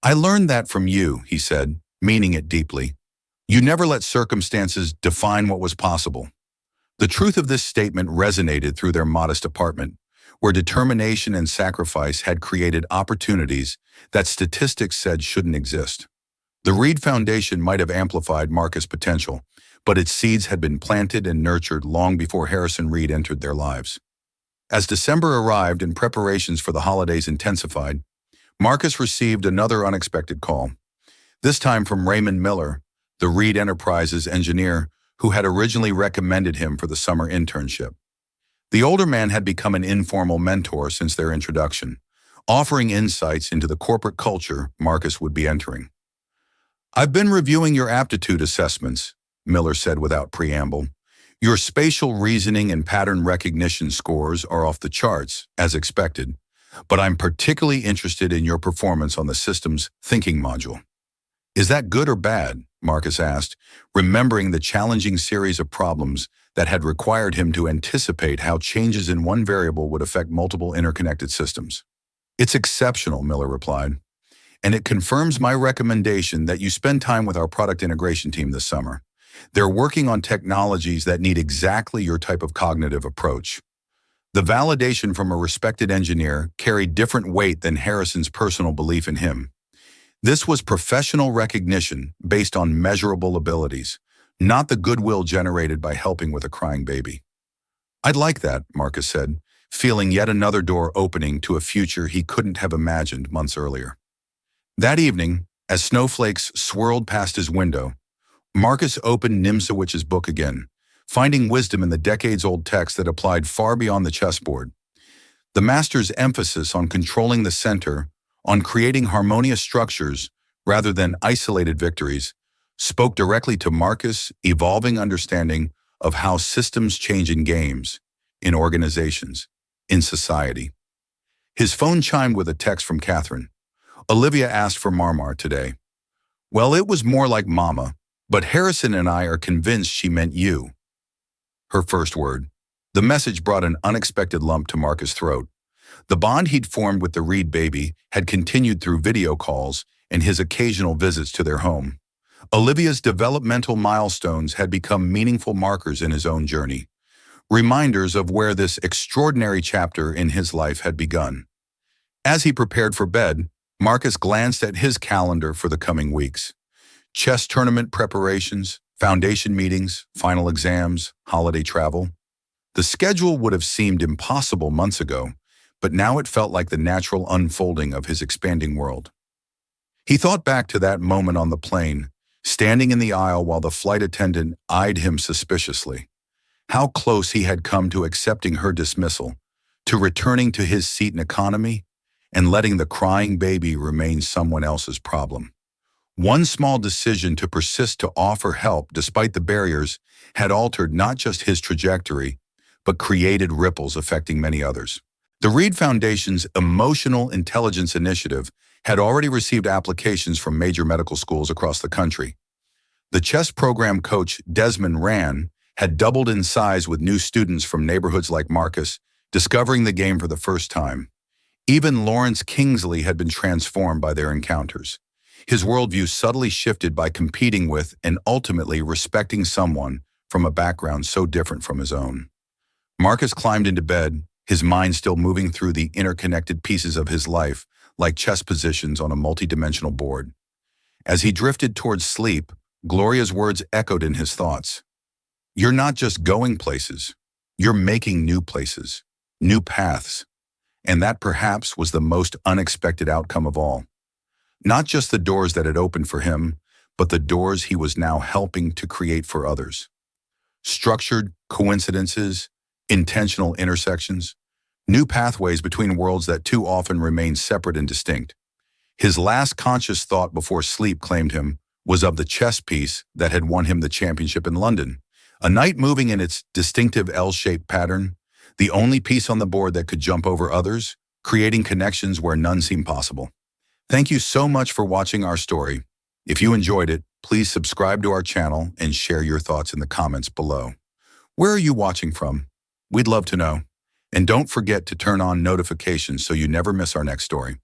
I learned that from you, he said, meaning it deeply. You never let circumstances define what was possible. The truth of this statement resonated through their modest apartment, where determination and sacrifice had created opportunities that statistics said shouldn't exist. The Reed Foundation might have amplified Marcus' potential, but its seeds had been planted and nurtured long before Harrison Reed entered their lives. As December arrived and preparations for the holidays intensified, Marcus received another unexpected call, this time from Raymond Miller, the Reed Enterprises engineer who had originally recommended him for the summer internship. The older man had become an informal mentor since their introduction, offering insights into the corporate culture Marcus would be entering. I've been reviewing your aptitude assessments, Miller said without preamble. Your spatial reasoning and pattern recognition scores are off the charts, as expected, but I'm particularly interested in your performance on the system's thinking module. Is that good or bad? Marcus asked, remembering the challenging series of problems that had required him to anticipate how changes in one variable would affect multiple interconnected systems. It's exceptional, Miller replied, and it confirms my recommendation that you spend time with our product integration team this summer. They're working on technologies that need exactly your type of cognitive approach. The validation from a respected engineer carried different weight than Harrison's personal belief in him. This was professional recognition based on measurable abilities, not the goodwill generated by helping with a crying baby. I'd like that, Marcus said, feeling yet another door opening to a future he couldn't have imagined months earlier. That evening, as snowflakes swirled past his window, Marcus opened Nimzowicz's book again, finding wisdom in the decades-old text that applied far beyond the chessboard. The master's emphasis on controlling the center, on creating harmonious structures rather than isolated victories, spoke directly to Marcus' evolving understanding of how systems change in games, in organizations, in society. His phone chimed with a text from Catherine. Olivia asked for Marmar today. Well, it was more like Mama, But Harrison and I are convinced she meant you. Her first word. The message brought an unexpected lump to Marcus' throat. The bond he'd formed with the Reed baby had continued through video calls and his occasional visits to their home. Olivia's developmental milestones had become meaningful markers in his own journey, reminders of where this extraordinary chapter in his life had begun. As he prepared for bed, Marcus glanced at his calendar for the coming weeks. Chess tournament preparations, foundation meetings, final exams, holiday travel. The schedule would have seemed impossible months ago, but now it felt like the natural unfolding of his expanding world. He thought back to that moment on the plane, standing in the aisle while the flight attendant eyed him suspiciously. How close he had come to accepting her dismissal, to returning to his seat in economy, and letting the crying baby remain someone else's problem. One small decision to persist to offer help despite the barriers had altered not just his trajectory, but created ripples affecting many others. The Reed Foundation's Emotional Intelligence Initiative had already received applications from major medical schools across the country. The chess program coach Desmond Ran had doubled in size with new students from neighborhoods like Marcus, discovering the game for the first time. Even Lawrence Kingsley had been transformed by their encounters. His worldview subtly shifted by competing with and ultimately respecting someone from a background so different from his own. Marcus climbed into bed, his mind still moving through the interconnected pieces of his life like chess positions on a multidimensional board. As he drifted towards sleep, Gloria's words echoed in his thoughts. You're not just going places, you're making new places, new paths. And that perhaps was the most unexpected outcome of all. Not just the doors that had opened for him, but the doors he was now helping to create for others. Structured coincidences, intentional intersections, new pathways between worlds that too often remain separate and distinct. His last conscious thought before sleep, claimed him, was of the chess piece that had won him the championship in London. A knight moving in its distinctive L-shaped pattern, the only piece on the board that could jump over others, creating connections where none seemed possible. Thank you so much for watching our story. If you enjoyed it, please subscribe to our channel and share your thoughts in the comments below. Where are you watching from? We'd love to know. And don't forget to turn on notifications so you never miss our next story.